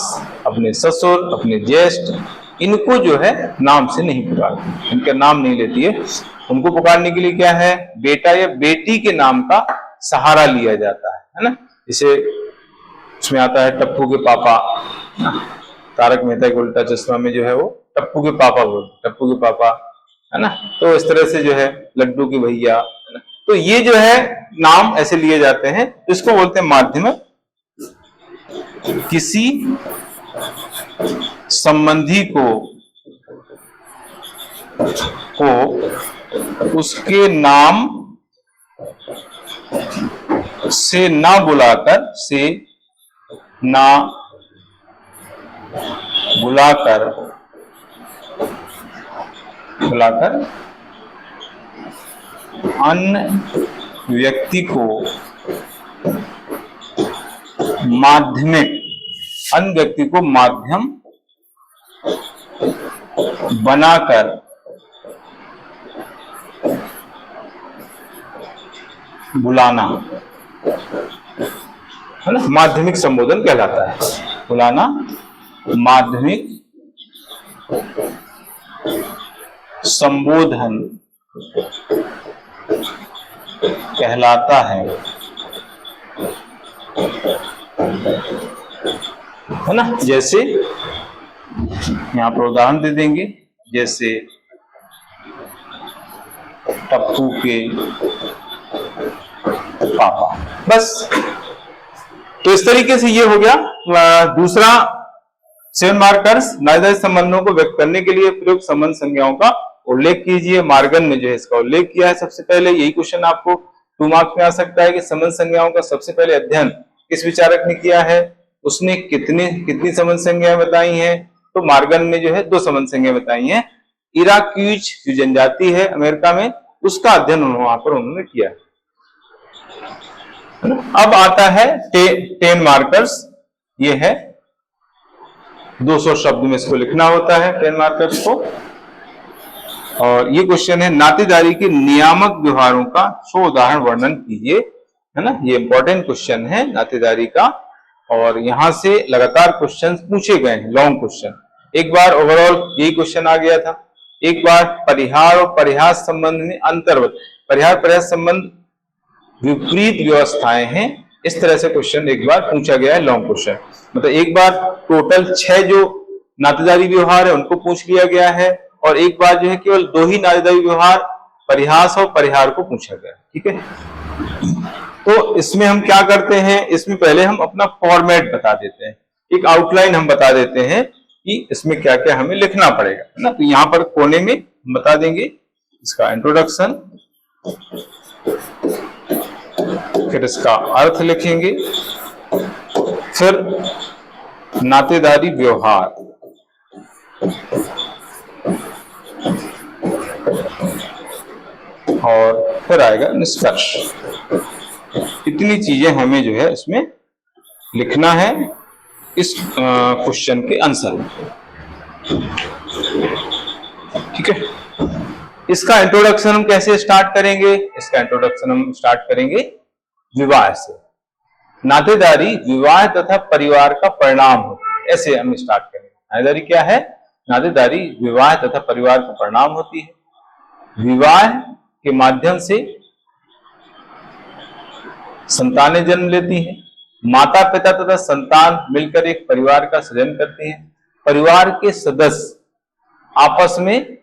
अपने ससुर, अपने ज्येष्ठ, इनको जो है नाम से नहीं पुकारती, इनका नाम नहीं लेती है। उनको पुकारने के लिए क्या है, बेटा या बेटी के नाम का सहारा लिया जाता है ना। जैसे इसमें आता है टप्पू के पापा, तारक मेहता का उल्टा चश्मा में जो है वो टप्पू के पापा बोलते, टप्पू के पापा, है ना। तो इस तरह से जो है लड्डू के भैया, है ना। तो ये जो है नाम ऐसे लिए जाते हैं, इसको बोलते हैं माध्यमिक। किसी संबंधी को उसके नाम से ना बुलाकर अन्य व्यक्ति को माध्यम बनाकर बुलाना, है ना, माध्यमिक संबोधन कहलाता है। बुलाना माध्यमिक संबोधन कहलाता है ना। जैसे यहां पर उदाहरण दे देंगे, जैसे टप्पू के पापा, बस। तो इस तरीके से ये हो गया। दूसरा, 7 मार्कर्स, नातेदारी संबंधों को व्यक्त करने के लिए प्रयुक्त संबंध संज्ञाओं का उल्लेख कीजिए। मार्गन ने जो है इसका उल्लेख किया है। सबसे पहले यही क्वेश्चन आपको 2 मार्क्स में आ सकता है कि संबंध संज्ञाओं का सबसे पहले अध्ययन किस विचारक ने किया है, उसने कितनी संबंध संज्ञाएं बताई हैं। तो मार्गन ने जो है 2 संबंध संज्ञाएं बताई हैं। इराक्यूज जो जनजाति है अमेरिका में, उसका अध्ययन वहां पर उन्होंने किया। अब आता है 10 मार्कर्स, ये है 200 शब्द में इसको लिखना होता है 10 मार्कर्स को। और ये क्वेश्चन है, नातेदारी के नियामक व्यवहारों का 100 उदाहरण वर्णन कीजिए, है ना। ये इंपॉर्टेंट क्वेश्चन है नातेदारी का, और यहां से लगातार क्वेश्चन पूछे गए हैं, लॉन्ग क्वेश्चन। एक बार ओवरऑल यही क्वेश्चन आ गया था, एक बार परिहार और परिहास संबंध में अंतर्गत, परिहार परिहास संबंध विपरीत व्यवस्थाएं हैं, इस तरह से क्वेश्चन एक बार पूछा गया है, लॉन्ग क्वेश्चन। मतलब एक बार टोटल 6 जो नातेदारी व्यवहार है उनको पूछ लिया गया है, और एक बार जो है केवल 2 ही नातेदारी व्यवहार, परिहास और परिहार को पूछा गया। ठीक है, तो इसमें हम क्या करते हैं, इसमें पहले हम अपना फॉर्मेट बता देते हैं, एक आउटलाइन हम बता देते हैं कि इसमें क्या क्या हमें लिखना पड़ेगा, है ना। तो यहां पर कोने में बता देंगे इसका इंट्रोडक्शन, फिर इसका अर्थ लिखेंगे, फिर नातेदारी व्यवहार, और फिर आएगा निष्कर्ष। इतनी चीजें हमें जो है इसमें लिखना है इस क्वेश्चन के आंसर में। ठीक है, इसका इंट्रोडक्शन हम कैसे स्टार्ट करेंगे, इसका इंट्रोडक्शन हम स्टार्ट करेंगे विवाह से। नातेदारी विवाह तथा परिवार का परिणाम होती है, ऐसे हम स्टार्ट करेंगे। नातेदारी क्या है, नातेदारी विवाह तथा परिवार का परिणाम होती है। विवाह के माध्यम से संतानें जन्म लेती हैं, माता पिता तथा संतान मिलकर एक परिवार का सृजन करते हैं, परिवार के सदस्य आपस में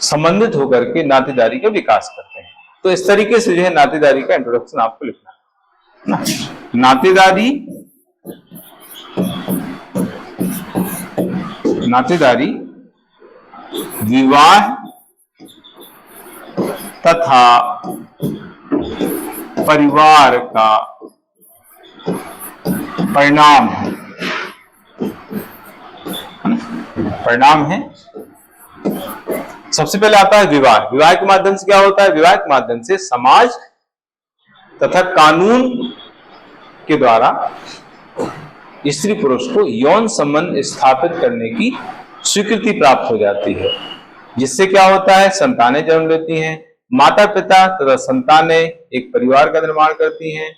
संबंधित होकर के नातेदारी का विकास करते हैं। तो इस तरीके से जो है नातेदारी का इंट्रोडक्शन आपको लिखना है। नातेदारी विवाह तथा परिवार का परिणाम है, परिणाम है। सबसे पहले आता है विवाह। विवाह के माध्यम से क्या होता है? विवाह के माध्यम से समाज तथा कानून के द्वारा स्त्री पुरुष को यौन संबंध स्थापित करने की स्वीकृति प्राप्त हो जाती है, जिससे क्या होता है? संतानें जन्म लेती हैं। माता पिता तथा संतानें एक परिवार का निर्माण करती हैं।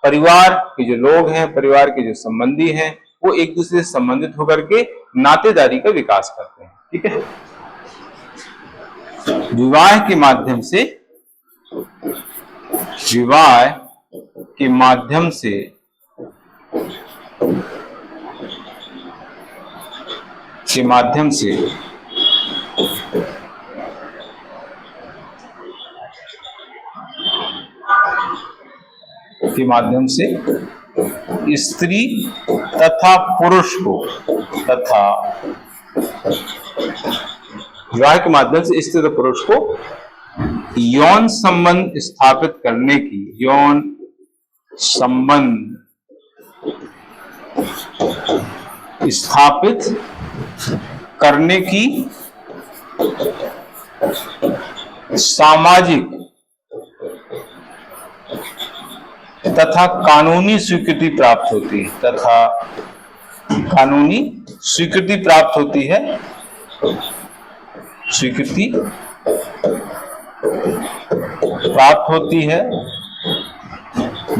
परिवार के जो लोग हैं, परिवार के जो संबंधी हैं, वो एक दूसरे से संबंधित होकर के नातेदारी का विकास करते हैं। ठीक है। विवाह के माध्यम से स्त्री तथा पुरुष को विवाह के माध्यम से स्त्री तथा पुरुष को यौन संबंध स्थापित करने की सामाजिक तथा कानूनी स्वीकृति प्राप्त होती है,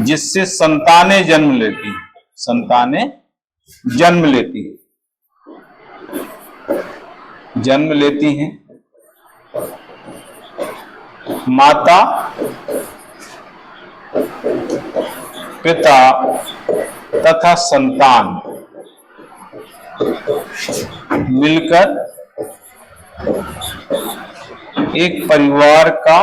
जिससे संतानें जन्म लेती हैं। माता पिता तथा संतान मिलकर एक परिवार का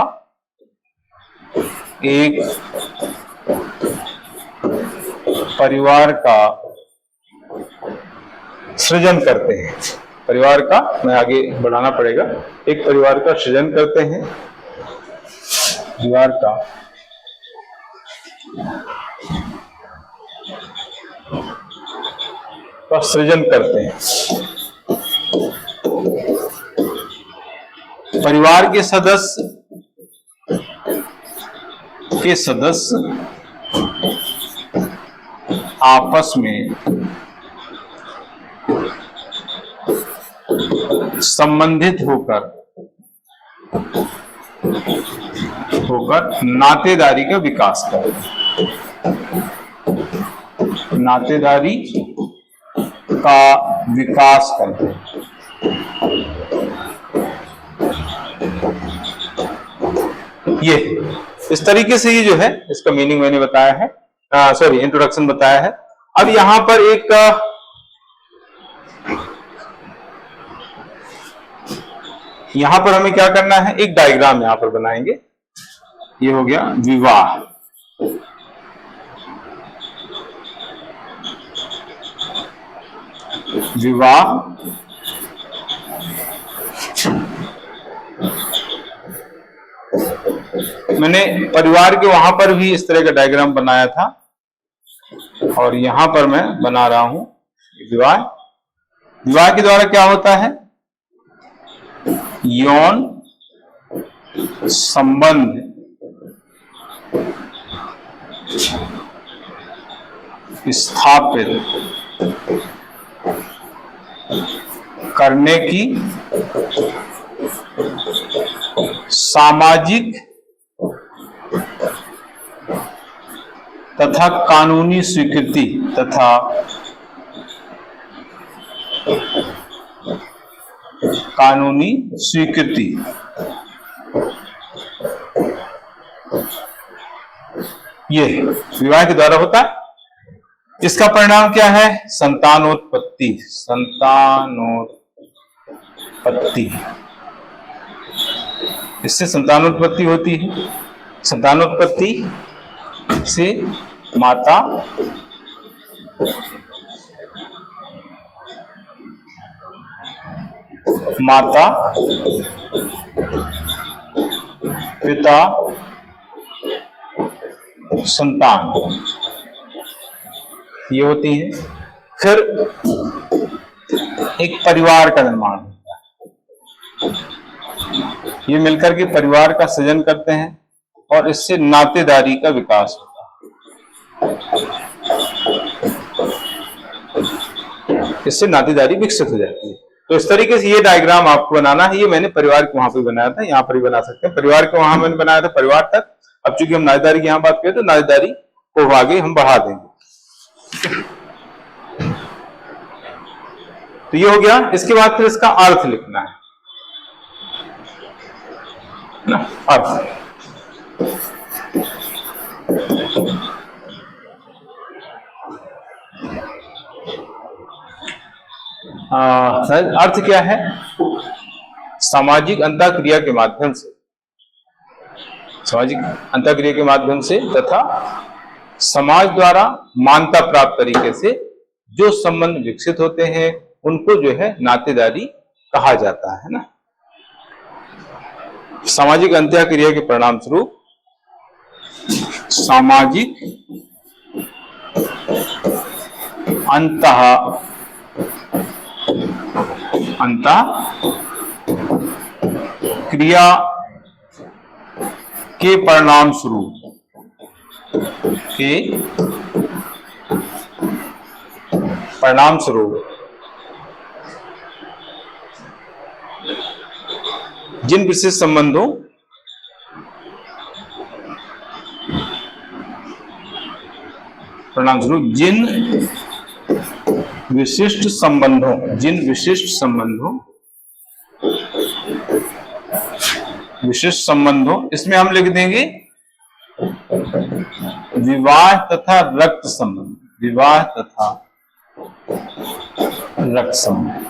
सृजन करते हैं। परिवार का, मैं आगे बढ़ाना पड़ेगा, एक परिवार का सृजन करते हैं। परिवार का सृजन करते हैं। परिवार के सदस्य आपस में संबंधित होकर नातेदारी का विकास करते हैं। ये इस तरीके से ये जो है, इसका मीनिंग मैंने बताया है, इंट्रोडक्शन बताया है। अब यहां पर हमें क्या करना है? एक डायग्राम यहां पर बनाएंगे। ये हो गया विवाह। मैंने परिवार के वहां पर भी इस तरह का डायग्राम बनाया था, और यहां पर मैं बना रहा हूं विवाह। विवाह के द्वारा क्या होता है? यौन संबंध स्थापित करने की सामाजिक तथा कानूनी स्वीकृति ये विवाह के द्वारा होता है। इसका परिणाम क्या है? संतानोत्पत्ति। इससे संतानोत्पत्ति होती है। संतानोत्पत्ति से माता पिता संतान ये होती है। फिर एक परिवार का निर्माण होता है। ये मिलकर के परिवार का सृजन करते हैं और इससे नातेदारी का विकास होता है, इससे नातेदारी विकसित हो जाती है। तो इस तरीके से ये डायग्राम आपको बनाना है। ये मैंने परिवार के वहां पे बनाया था, यहाँ पर भी बना सकते हैं। परिवार के वहां मैंने बनाया था परिवार तक। अब चूंकि हम नातेदारी की यहाँ बात करें तो नातेदारी को आगे हम बढ़ा देंगे। तो ये हो गया। इसके बाद फिर इसका अर्थ लिखना है ना, अर्थ। अर्थ क्या है? सामाजिक अंतःक्रिया के माध्यम से, सामाजिक अंतःक्रिया के माध्यम से तथा समाज द्वारा मान्यता प्राप्त तरीके से जो संबंध विकसित होते हैं उनको जो है नातेदारी कहा जाता है ना। सामाजिक अंतःक्रिया के परिणाम स्वरूप सामाजिक अंतःक्रिया के परिणाम स्वरूप जिन विशिष्ट संबंधों जिन विशिष्ट संबंधों इसमें हम लिख देंगे विवाह तथा रक्त संबंध, विवाह तथा रक्त संबंध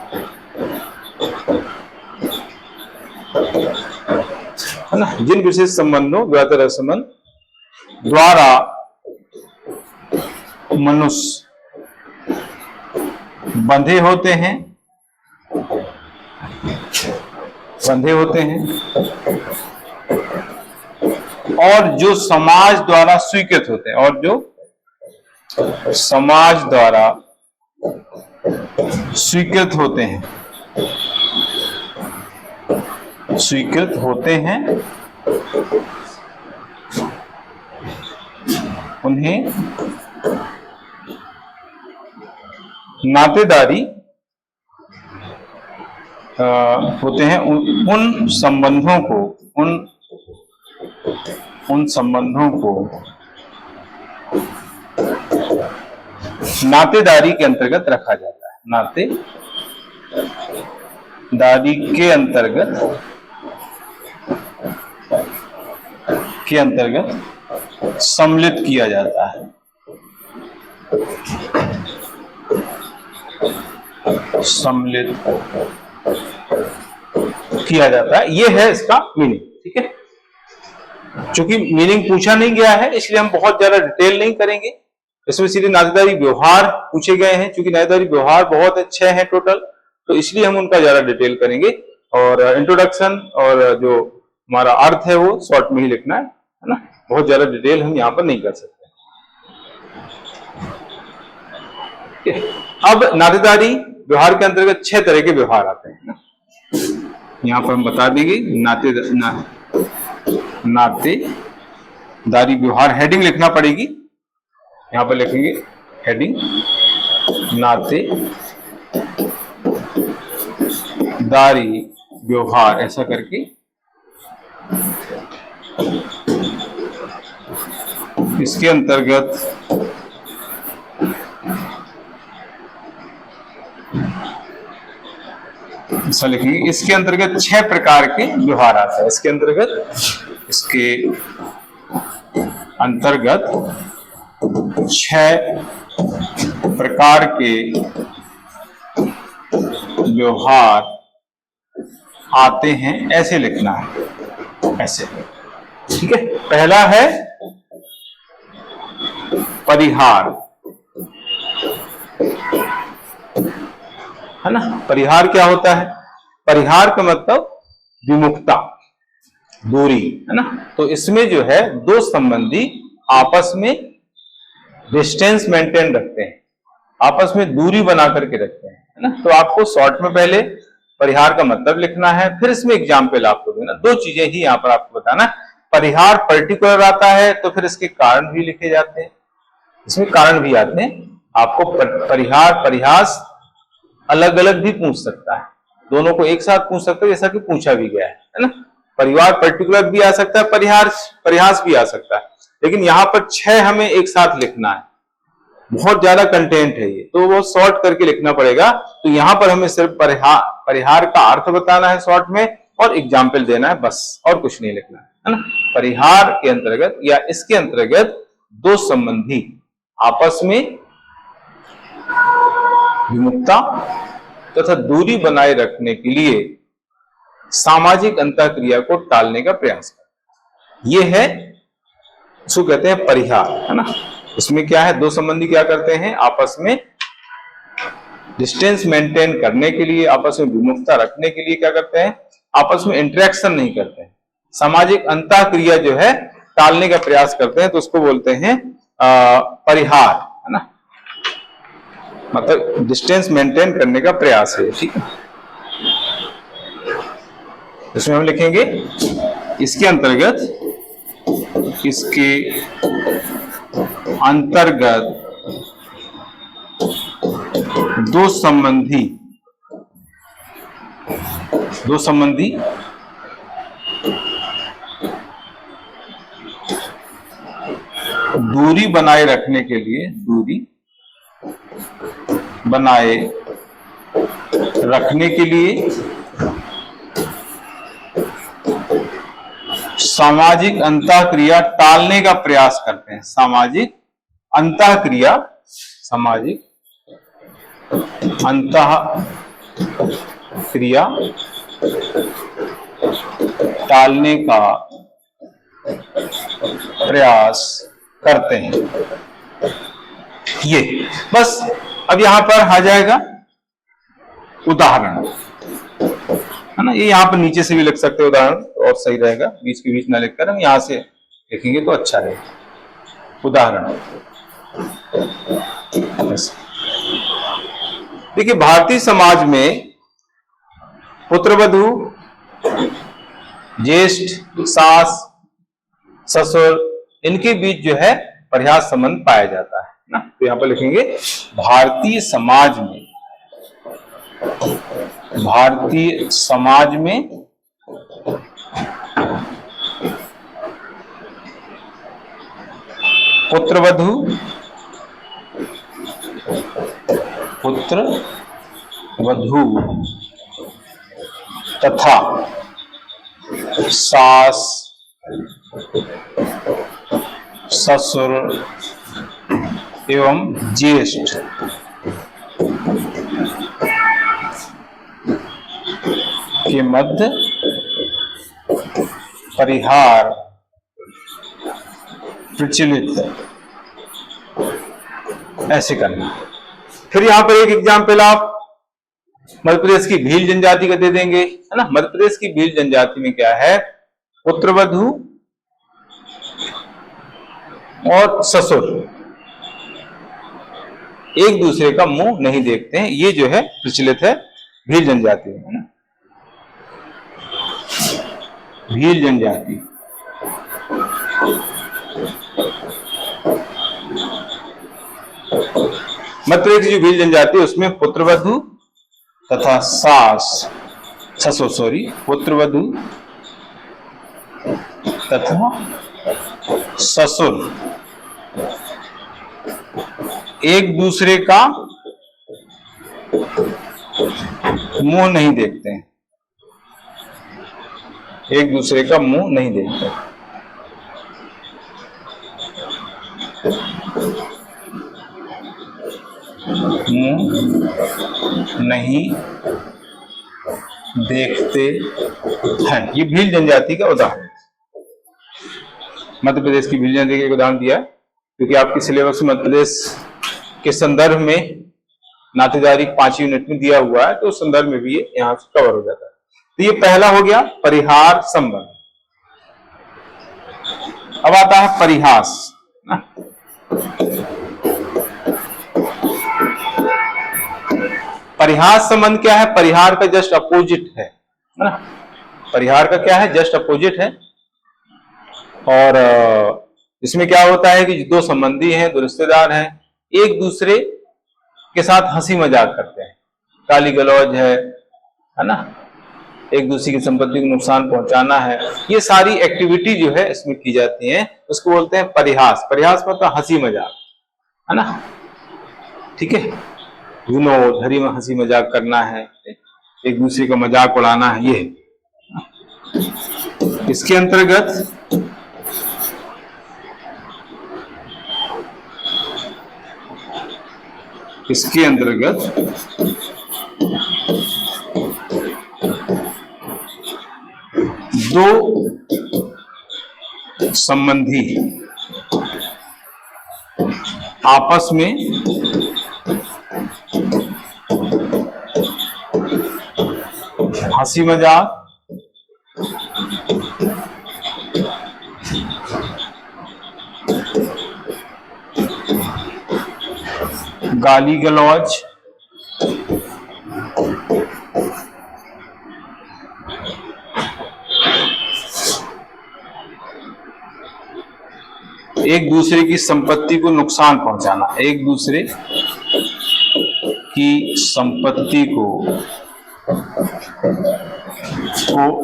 है ना। जिन विशेष संबंधों विवाह तथा रक्त संबंध द्वारा मनुष्य बंधे होते हैं और जो समाज द्वारा स्वीकृत होते हैं, और जो समाज द्वारा स्वीकृत होते हैं उन्हें नातेदारी होते हैं। उन संबंधों को नातेदारी के अंतर्गत रखा जाता है, नातेदारी के अंतर्गत सम्मिलित किया जाता है, ये है इसका मीनिंग। ठीक है, चूंकि मीनिंग पूछा नहीं गया है इसलिए हम बहुत ज्यादा डिटेल नहीं करेंगे। इसमें सीधे नातेदारी व्यवहार पूछे गए हैं, चूंकि नातेदारी व्यवहार बहुत अच्छे हैं टोटल, तो इसलिए हम उनका ज्यादा डिटेल करेंगे। और इंट्रोडक्शन और जो हमारा अर्थ है वो शॉर्ट में ही लिखना है ना, बहुत ज्यादा डिटेल हम यहाँ पर नहीं कर सकते। अब नातेदारी व्यवहार के अंतर्गत 6 तरह के व्यवहार आते हैं ना, यहाँ पर हम बता देंगे। नातेदारी व्यवहार हेडिंग लिखना पड़ेगी, यहाँ पर लिखेंगे हेडिंग नातेदारी व्यवहार, ऐसा करके इसके अंतर्गत ऐसा लिखेंगे। इसके अंतर्गत 6 प्रकार के व्यवहार आते हैं। इसके अंतर्गत 6 प्रकार के व्यवहार आते हैं, ऐसे लिखना है, ऐसे। ठीक है, पहला है परिहार, है ना। परिहार क्या होता है? परिहार का मतलब विमुखता, दूरी, है ना। तो इसमें जो है दो संबंधी आपस में डिस्टेंस मेंटेन रखते हैं, आपस में दूरी बना करके रखते हैं, है ना। तो आपको शॉर्ट में पहले परिहार का मतलब लिखना है, फिर इसमें एग्जाम्पल आपको देना। दो चीजें ही यहाँ पर आपको बताना। परिहार पर्टिकुलर आता है तो फिर इसके कारण भी लिखे जाते हैं, इसमें कारण भी आते हैं। आपको परिहार परिहास अलग अलग भी पूछ सकता है, दोनों को एक साथ पूछ सकता है, जैसा कि पूछा भी गया है ना। परिवार पर्टिकुलर भी आ सकता है, परिहार परिहास भी आ सकता है, लेकिन यहाँ पर 6 हमें एक साथ लिखना है। बहुत ज्यादा कंटेंट है ये, तो वो शॉर्ट करके लिखना पड़ेगा। तो यहाँ पर हमें सिर्फ परिहार का अर्थ बताना है शॉर्ट में, और एग्जाम्पल देना है, बस, और कुछ नहीं लिखना है ना। परिहार के अंतर्गत या इसके अंतर्गत दो संबंधी आपस में विमुखता तथा दूरी बनाए रखने के लिए सामाजिक अंतःक्रिया को टालने का प्रयास करते, ये है इसको कहते हैं परिहार, है ना। इसमें क्या है, दो संबंधी क्या करते हैं, आपस में डिस्टेंस मेंटेन करने के लिए, आपस में विमुखता रखने के लिए क्या करते हैं, आपस में इंटरेक्शन नहीं करते हैं, सामाजिक अंतःक्रिया जो है टालने का प्रयास करते हैं, तो उसको बोलते हैं परिहार, है ना। मतलब डिस्टेंस मेंटेन करने का प्रयास है, ठीक है। इसमें हम लिखेंगे इसके अंतर्गत दो संबंधी दूरी बनाए रखने के लिए सामाजिक अंतःक्रिया टालने का प्रयास करते हैं। सामाजिक अंतःक्रिया टालने का प्रयास करते हैं। ये बस। अब यहां पर आ जाएगा उदाहरण, है ना। ये यहाँ पर नीचे से भी लिख सकते हैं उदाहरण, और सही रहेगा, बीच के बीच ना लिखकर हम यहां से लिखेंगे तो अच्छा रहेगा। उदाहरण देखिए, भारतीय समाज में पुत्रवधू, ज्येष्ठ, सास, ससुर, इनके बीच जो है परिहास संबंध पाया जाता है ना। तो यहां पर लिखेंगे भारतीय समाज में पुत्रवधू तथा सास, ससुर एवं ज्येष्ठ के मध्य परिहार प्रचलित है, ऐसे करना। फिर यहां पर एक एग्जाम्पल आप मध्य प्रदेश की भील जनजाति का दे देंगे, है ना। मध्य प्रदेश की भील जनजाति में क्या है, पुत्रवधू और ससुर एक दूसरे का मुंह नहीं देखते हैं, ये जो है प्रचलित है भील जनजाति में, है ना। भील जनजाति मध्य प्रदेश की जो भील जनजाति है उसमें पुत्रवधू तथा पुत्रवधू तथा ससुर एक दूसरे का मुंह नहीं देखते हैं, एक दूसरे का मुंह नहीं देखते। मुंह नहीं देखते हैं, ये भील जनजाति का उदाहरण, मध्य प्रदेश की भील जनजाति का उदाहरण दिया, क्योंकि आपके सिलेबस में मध्य प्रदेश के संदर्भ में नातेदारी 5 यूनिट में दिया हुआ है, तो उस संदर्भ में भी ये यहां से कवर हो जाता है। तो ये पहला हो गया परिहार संबंध। अब आता है परिहास ना। परिहार संबंध क्या है? परिहार का जस्ट अपोजिट है ना? परिहार का क्या है? जस्ट अपोजिट है। और इसमें क्या होता है कि दो संबंधी हैं, दो रिश्तेदार हैं, एक दूसरे के साथ हंसी मजाक करते हैं, गाली गलौज है ना, एक दूसरे की संपत्ति को नुकसान पहुंचाना है, ये सारी एक्टिविटी जो है इसमें की जाती है, उसको बोलते हैं परिहास। परिहास मतलब हंसी मजाक, है ना, ठीक है, विनोद, हरी में हंसी मजाक करना है, एक दूसरे का मजाक उड़ाना है, ये इसके अंतर्गत दो संबंधी आपस में हंसी मजाक, गाली गलौज, एक दूसरे की संपत्ति को नुकसान पहुंचाना, एक दूसरे की संपत्ति को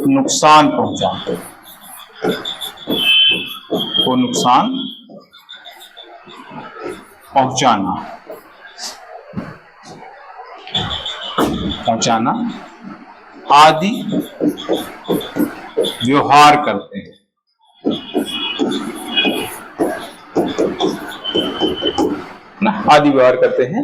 नुकसान पहुंचाना, पहुंचाना आदि व्यवहार करते हैं, ना, आदि व्यवहार करते हैं।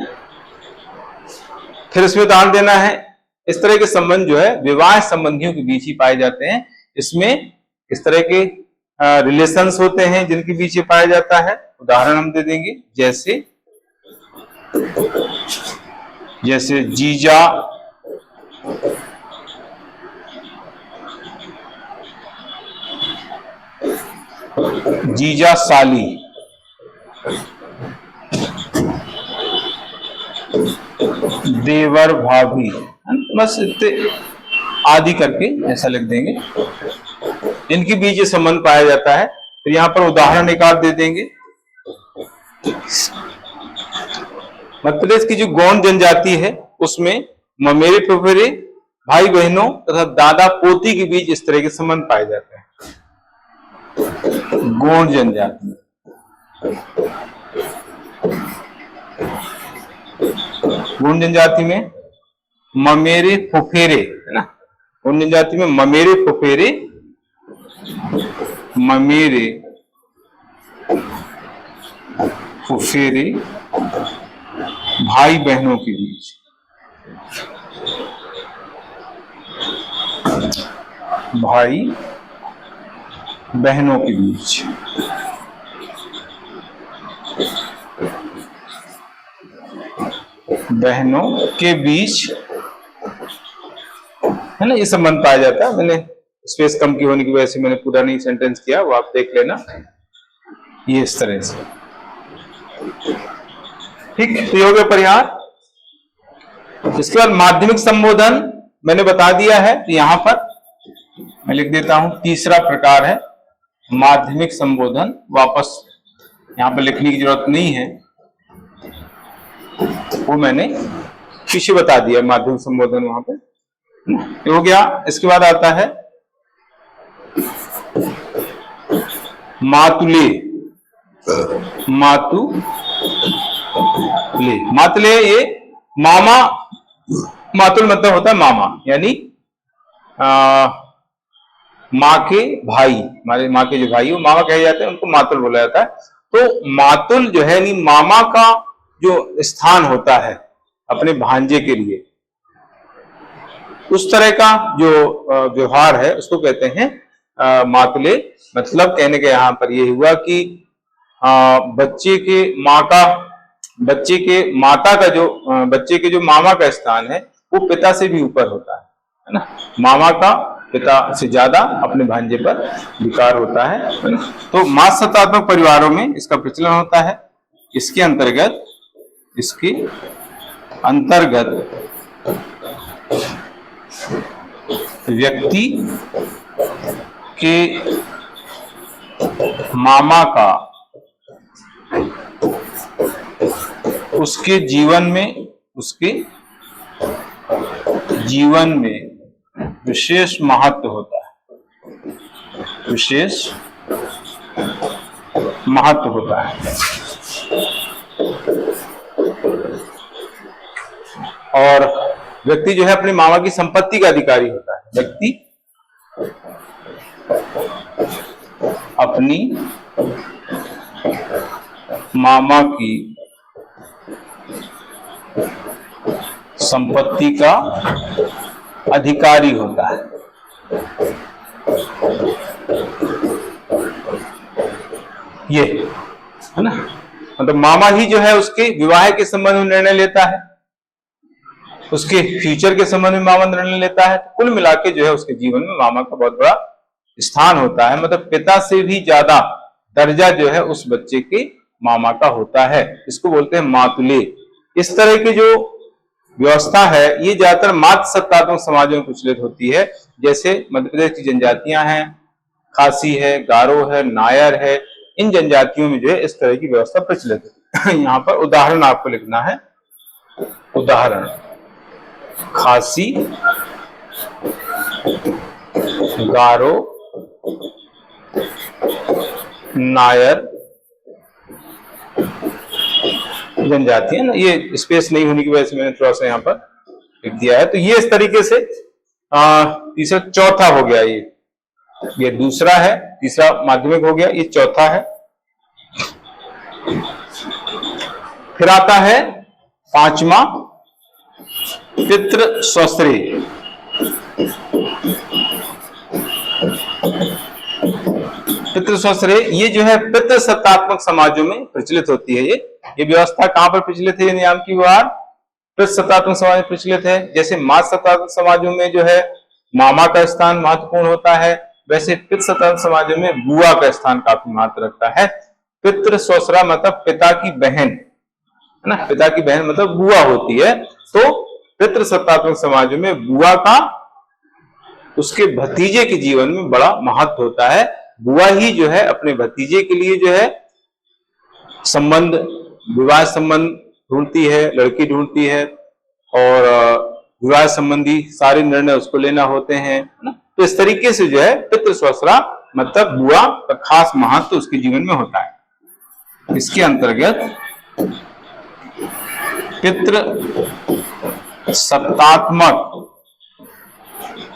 फिर इसमें उदाहरण देना है, इस तरह के संबंध जो है विवाह संबंधियों के बीच ही पाए जाते हैं। इसमें इस तरह के रिलेशंस होते हैं जिनके बीच ये पाया जाता है। उदाहरण हम दे देंगे, जैसे जीजा साली, देवर भाभी, बस इतने आदि करके ऐसा लिख देंगे, इनके बीच ये संबंध पाया जाता है। तो यहां पर उदाहरण एक आध दे देंगे। मध्य प्रदेश की जो गौंड जनजाति है उसमें ममेरे फुफेरे, भाई बहनों तथा दादा पोती के बीच इस तरह के संबंध पाए जाते हैं। गौंड जनजाति, गौंड जनजाति में ममेरे फुफेरे, है ना, गौंड जनजाति में ममेरे फुफेरे, भाई बहनों के बीच, है ना, ये संबंध पाया जाता है। मैंने स्पेस कम की होने की वजह से मैंने पूरा नहीं सेंटेंस किया, वो आप देख लेना, ये इस तरह से, ठीक। तो ये हो गया परिहार। इसके बाद माध्यमिक संबोधन मैंने बता दिया है, तो यहां पर मैं लिख देता हूं, तीसरा प्रकार है माध्यमिक संबोधन। वापस यहां पर लिखने की जरूरत नहीं है, वो मैंने पीछे बता दिया माध्यमिक संबोधन वहां पे, ये हो गया। इसके बाद आता है मातुले, मातुले, ये मामा, मातुल मतलब होता है मामा, यानी माँ के भाई, हमारे माँ के जो भाई वो मामा कहे जाते हैं, उनको मातुल बोला जाता है। तो मातुल जो है, यानी मामा का जो स्थान होता है अपने भांजे के लिए, उस तरह का जो व्यवहार है उसको कहते हैं मातुले। मतलब कहने का यहाँ पर ये हुआ कि बच्चे के माता का जो बच्चे के जो मामा का स्थान है वो पिता से भी ऊपर होता है ना, मामा का पिता से ज्यादा अपने भांजे पर अधिकार होता है ना। तो मातृसत्तात्मक परिवारों में इसका प्रचलन होता है। इसके अंतर्गत व्यक्ति के मामा का उसके जीवन में विशेष महत्व होता है, विशेष महत्व होता है। और व्यक्ति जो है अपने मामा की संपत्ति का अधिकारी होता है। व्यक्ति अपनी मामा की संपत्ति का अधिकारी होता है। ये है ना, मतलब मामा ही जो है उसके विवाह के संबंध में निर्णय लेता है, उसके फ्यूचर के संबंध में मामा निर्णय लेता है। कुल मिला के जो है उसके जीवन में मामा का बहुत बड़ा स्थान होता है। मतलब पिता से भी ज्यादा दर्जा जो है उस बच्चे के मामा का होता है। इसको बोलते हैं मातुले। इस तरह की जो व्यवस्था है ये ज्यादातर मातृ सत्तात्मक समाजों में प्रचलित होती है। जैसे मध्य प्रदेश की जनजातियां हैं, खासी है, गारो है, नायर है, इन जनजातियों में जो है इस तरह की व्यवस्था प्रचलित है। यहाँ पर उदाहरण आपको लिखना है। उदाहरण: खासी, गारो, नायर जनजातियां ना। ये स्पेस नहीं होने की वजह से मैंने थोड़ा सा यहाँ पर लिख दिया है। तो ये इस तरीके से तीसरा चौथा हो गया। ये दूसरा है, तीसरा माध्यमिक हो गया, ये चौथा है। फिर आता है पांचवा पितृ स्वश्रेय। पितृ स्वश्रेय ये जो है पितृ सत्तात्मक समाजों में प्रचलित होती है। ये व्यवस्था कहां पर प्रचलित है? नियम की व्यवहार पितृ सत्तात्मक समाज में प्रचलित है। जैसे मातृ सत्तात्मक समाजों में जो है मामा का स्थान महत्वपूर्ण होता है, वैसे पितृ सत्तात्मक समाजों में बुआ का स्थान काफी महत्व रखता है। पितृ स्वश्रा मतलब पिता की बहन है ना, पिता की बहन मतलब बुआ होती है। तो पितृ सत्तात्मक समाजों में बुआ का उसके भतीजे के जीवन में बड़ा महत्व होता है। बुआ ही जो है अपने भतीजे के लिए जो है संबंध, विवाह संबंध ढूंढती है, लड़की ढूंढती है, और विवाह संबंधी सारे निर्णय उसको लेना होते हैं ना। तो इस तरीके से जो है पितृ स्वश्रा मतलब बुआ का खास महत्व उसके जीवन में होता है। इसके अंतर्गत पितृ सत्तात्मक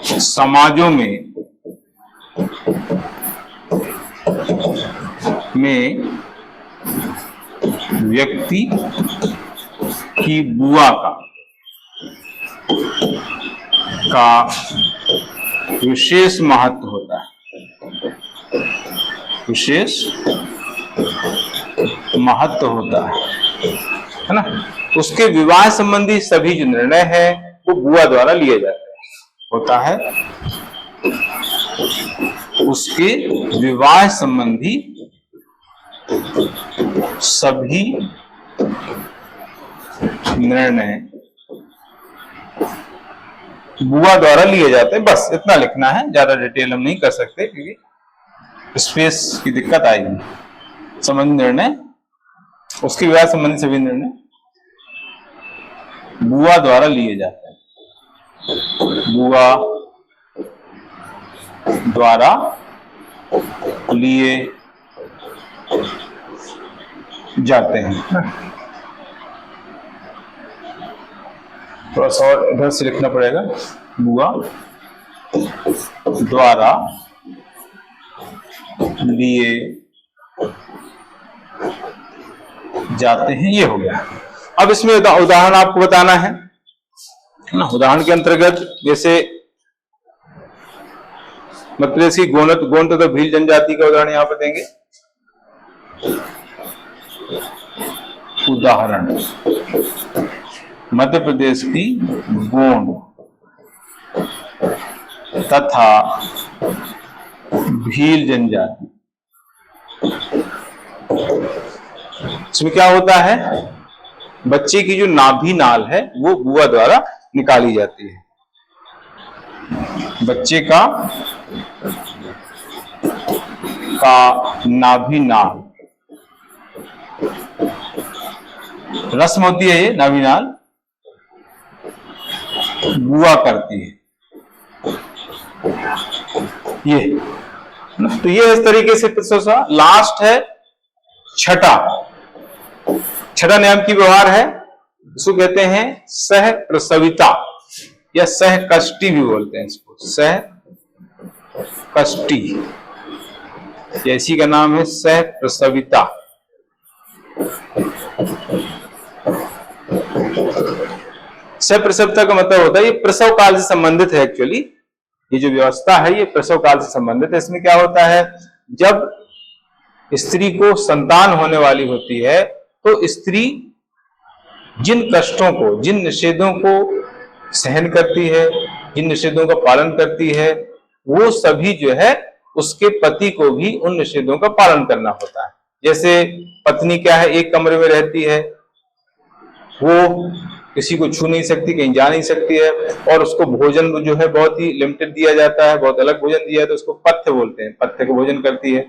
समाजों में व्यक्ति की बुआ का विशेष महत्व होता है, विशेष महत्व होता है ना। उसके विवाह संबंधी सभी जो निर्णय है वो बुआ द्वारा लिए जाते हैं। होता है उसके विवाह संबंधी सभी निर्णय बुआ द्वारा लिए जाते हैं। बस इतना लिखना है, ज्यादा डिटेल हम नहीं कर सकते क्योंकि स्पेस की दिक्कत आएगी। संबंधी निर्णय, उसके विवाह संबंधी सभी निर्णय बुआ द्वारा लिए जाते हैं, बुआ द्वारा लिए जाते हैं। थोड़ा सा और इधर से लिखना पड़ेगा, बुआ द्वारा लिए जाते हैं। ये हो गया। अब इसमें उदाहरण आपको बताना है ना। उदाहरण के अंतर्गत जैसे मध्य प्रदेश की गोंड तथा भील जनजाति का उदाहरण यहां पर देंगे। उदाहरण मध्य प्रदेश की गोंड तथा भील जनजाति। इसमें क्या होता है, बच्चे की जो नाभि नाल है वो बुआ द्वारा निकाली जाती है। बच्चे का नाभि नाल, रस्म होती है ये नाभि नाल, बुआ करती है ये। तो ये इस तरीके से प्रसव। लास्ट है छठा नियम की व्यवहार है, इसको कहते हैं सह प्रसविता या सह कष्टी भी बोलते हैं इसको, सह कष्टी, इसी का नाम है सह प्रसविता। सह प्रसविता का मतलब होता है ये प्रसव काल से संबंधित है। एक्चुअली ये जो व्यवस्था है ये प्रसव काल से संबंधित है। इसमें क्या होता है, जब स्त्री को संतान होने वाली होती है तो स्त्री जिन कष्टों को, जिन निषेधों को सहन करती है, जिन निषेधों का पालन करती है, वो सभी जो है उसके पति को भी उन निषेधों का पालन करना होता है। जैसे पत्नी क्या है, एक कमरे में रहती है, वो किसी को छू नहीं सकती, कहीं जा नहीं सकती है, और उसको भोजन जो है बहुत ही लिमिटेड दिया जाता है, बहुत अलग भोजन दिया है, तो उसको पथ्य बोलते हैं। पथ्य का भोजन करती है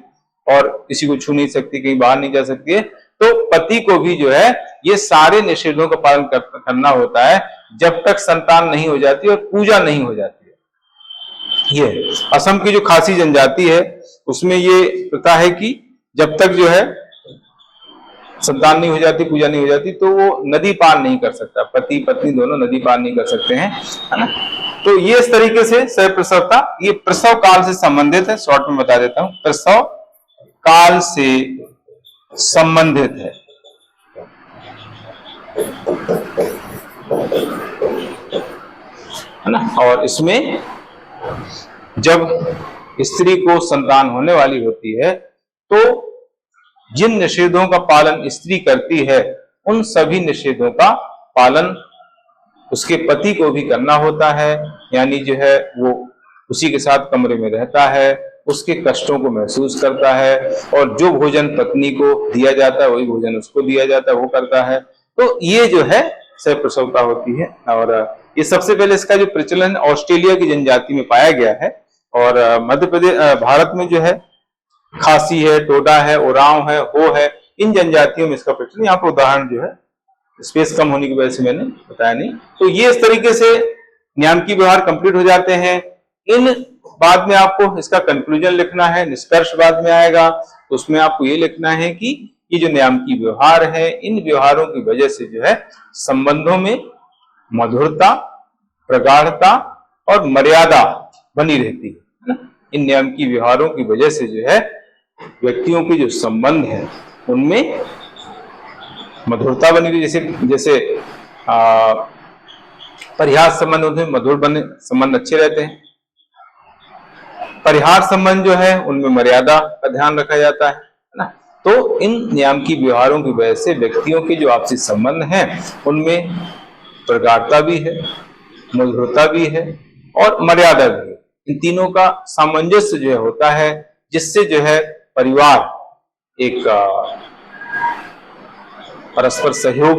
और किसी को छू नहीं सकती, कहीं बाहर नहीं जा सकती है। तो पति को भी जो है ये सारे निषेधों का पालन करना होता है जब तक संतान नहीं हो जाती और पूजा नहीं हो जाती है। ये असम की जो खासी जनजाति है उसमें ये प्रथा है कि जब तक जो है संतान नहीं हो जाती, पूजा नहीं हो जाती, तो वो नदी पार नहीं कर सकता। पति पत्नी दोनों नदी पार नहीं कर सकते हैं, है ना। तो ये इस तरीके से सह प्रसवता ये प्रसव काल से संबंधित है। शॉर्ट में बता देता हूं, प्रसव काल से संबंधित है। है ना। और इसमें जब स्त्री को संतान होने वाली होती है तो जिन निषेधों का पालन स्त्री करती है उन सभी निषेधों का पालन उसके पति को भी करना होता है। यानी जो है वो उसी के साथ कमरे में रहता है, उसके कष्टों को महसूस करता है, और जो भोजन पत्नी को दिया जाता है वही भोजन उसको दिया जाता है, वो करता है। तो ये जो है सह प्रसवता होती है। और ये सबसे पहले इसका जो प्रचलन ऑस्ट्रेलिया की जनजाति में पाया गया है, और मध्य प्रदेश भारत में जो है खासी है, टोडा है, ओरांव है, हो है, इन जनजातियों में इसका प्रचलन। यहाँ पर उदाहरण जो है स्पेस कम होने की वजह से मैंने बताया नहीं। तो ये इस तरीके से नियम की व्यवहार कंप्लीट हो जाते हैं। इन बाद में आपको इसका कंक्लूजन लिखना है, निष्कर्ष बाद में आएगा। तो उसमें आपको ये लिखना है कि ये जो नियम की व्यवहार है, इन व्यवहारों की वजह से जो है संबंधों में मधुरता, प्रगाढ़ता और मर्यादा बनी रहती है ना। इन नियम की व्यवहारों की वजह से जो है व्यक्तियों के जो संबंध है उनमें मधुरता बनी रही। जैसे परिहार संबंध होते हैं, मधुर बने संबंध अच्छे रहते हैं। परिहार संबंध जो है उनमें मर्यादा का ध्यान रखा जाता है ना। तो इन नियम की व्यवहारों की वजह से व्यक्तियों के जो आपसी संबंध हैं उनमें प्रगाढ़ता भी है, मधुरता भी है और मर्यादा भी है। इन तीनों का सामंजस्य जो है होता है, जिससे जो है परिवार एक परस्पर सहयोग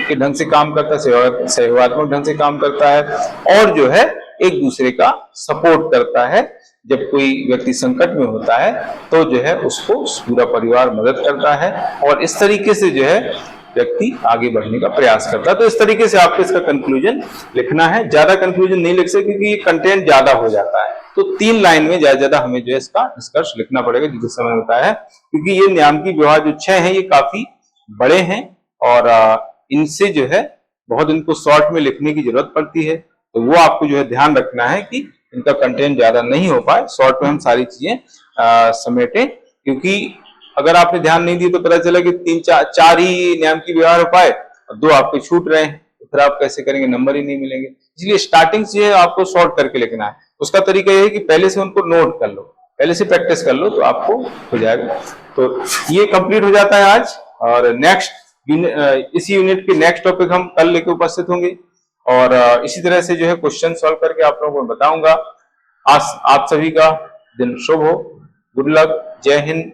के ढंग से काम करता है, सहयोगात्मक ढंग से काम करता है, और जो है एक दूसरे का सपोर्ट करता है। जब कोई व्यक्ति संकट में होता है तो जो है उसको पूरा परिवार मदद करता है, और इस तरीके से जो है व्यक्ति आगे बढ़ने का प्रयास करता है। तो इस तरीके से आपको इसका कंक्लूजन लिखना है। ज्यादा कंक्लूजन नहीं लिख सकते क्योंकि ये कंटेंट ज्यादा हो जाता है। तो 3 लाइन में ज्यादा हमें जो है इसका निष्कर्ष लिखना पड़ेगा, जिस समय होता है, क्योंकि ये नियम की व्यवहार जो 6 हैं ये काफी बड़े हैं, और इनसे जो है बहुत इनको शॉर्ट में लिखने की जरूरत पड़ती है। तो वो आपको जो है ध्यान रखना है कि इनका कंटेंट ज्यादा नहीं हो पाए, शॉर्ट में हम सारी चीजें समेटें। क्योंकि अगर आपने ध्यान नहीं दिया तो पता चला कि 3-4 ही नियम की व्यवहार हो पाए और 2 आपके छूट रहे हैं, तो फिर आप कैसे करेंगे, नंबर ही नहीं मिलेंगे। इसलिए स्टार्टिंग से आपको शॉर्ट करके लिखना है। उसका तरीका यह है कि पहले से उनको नोट कर लो, पहले से प्रैक्टिस कर लो, तो आपको हो जाएगा। तो ये कंप्लीट हो जाता है आज, और नेक्स्ट इसी यूनिट के नेक्स्ट टॉपिक हम कल लेके उपस्थित होंगे, और इसी तरह से जो है क्वेश्चन सॉल्व करके आप लोगों को बताऊंगा। आज आप सभी का दिन शुभ हो। Good luck. जय हिंद।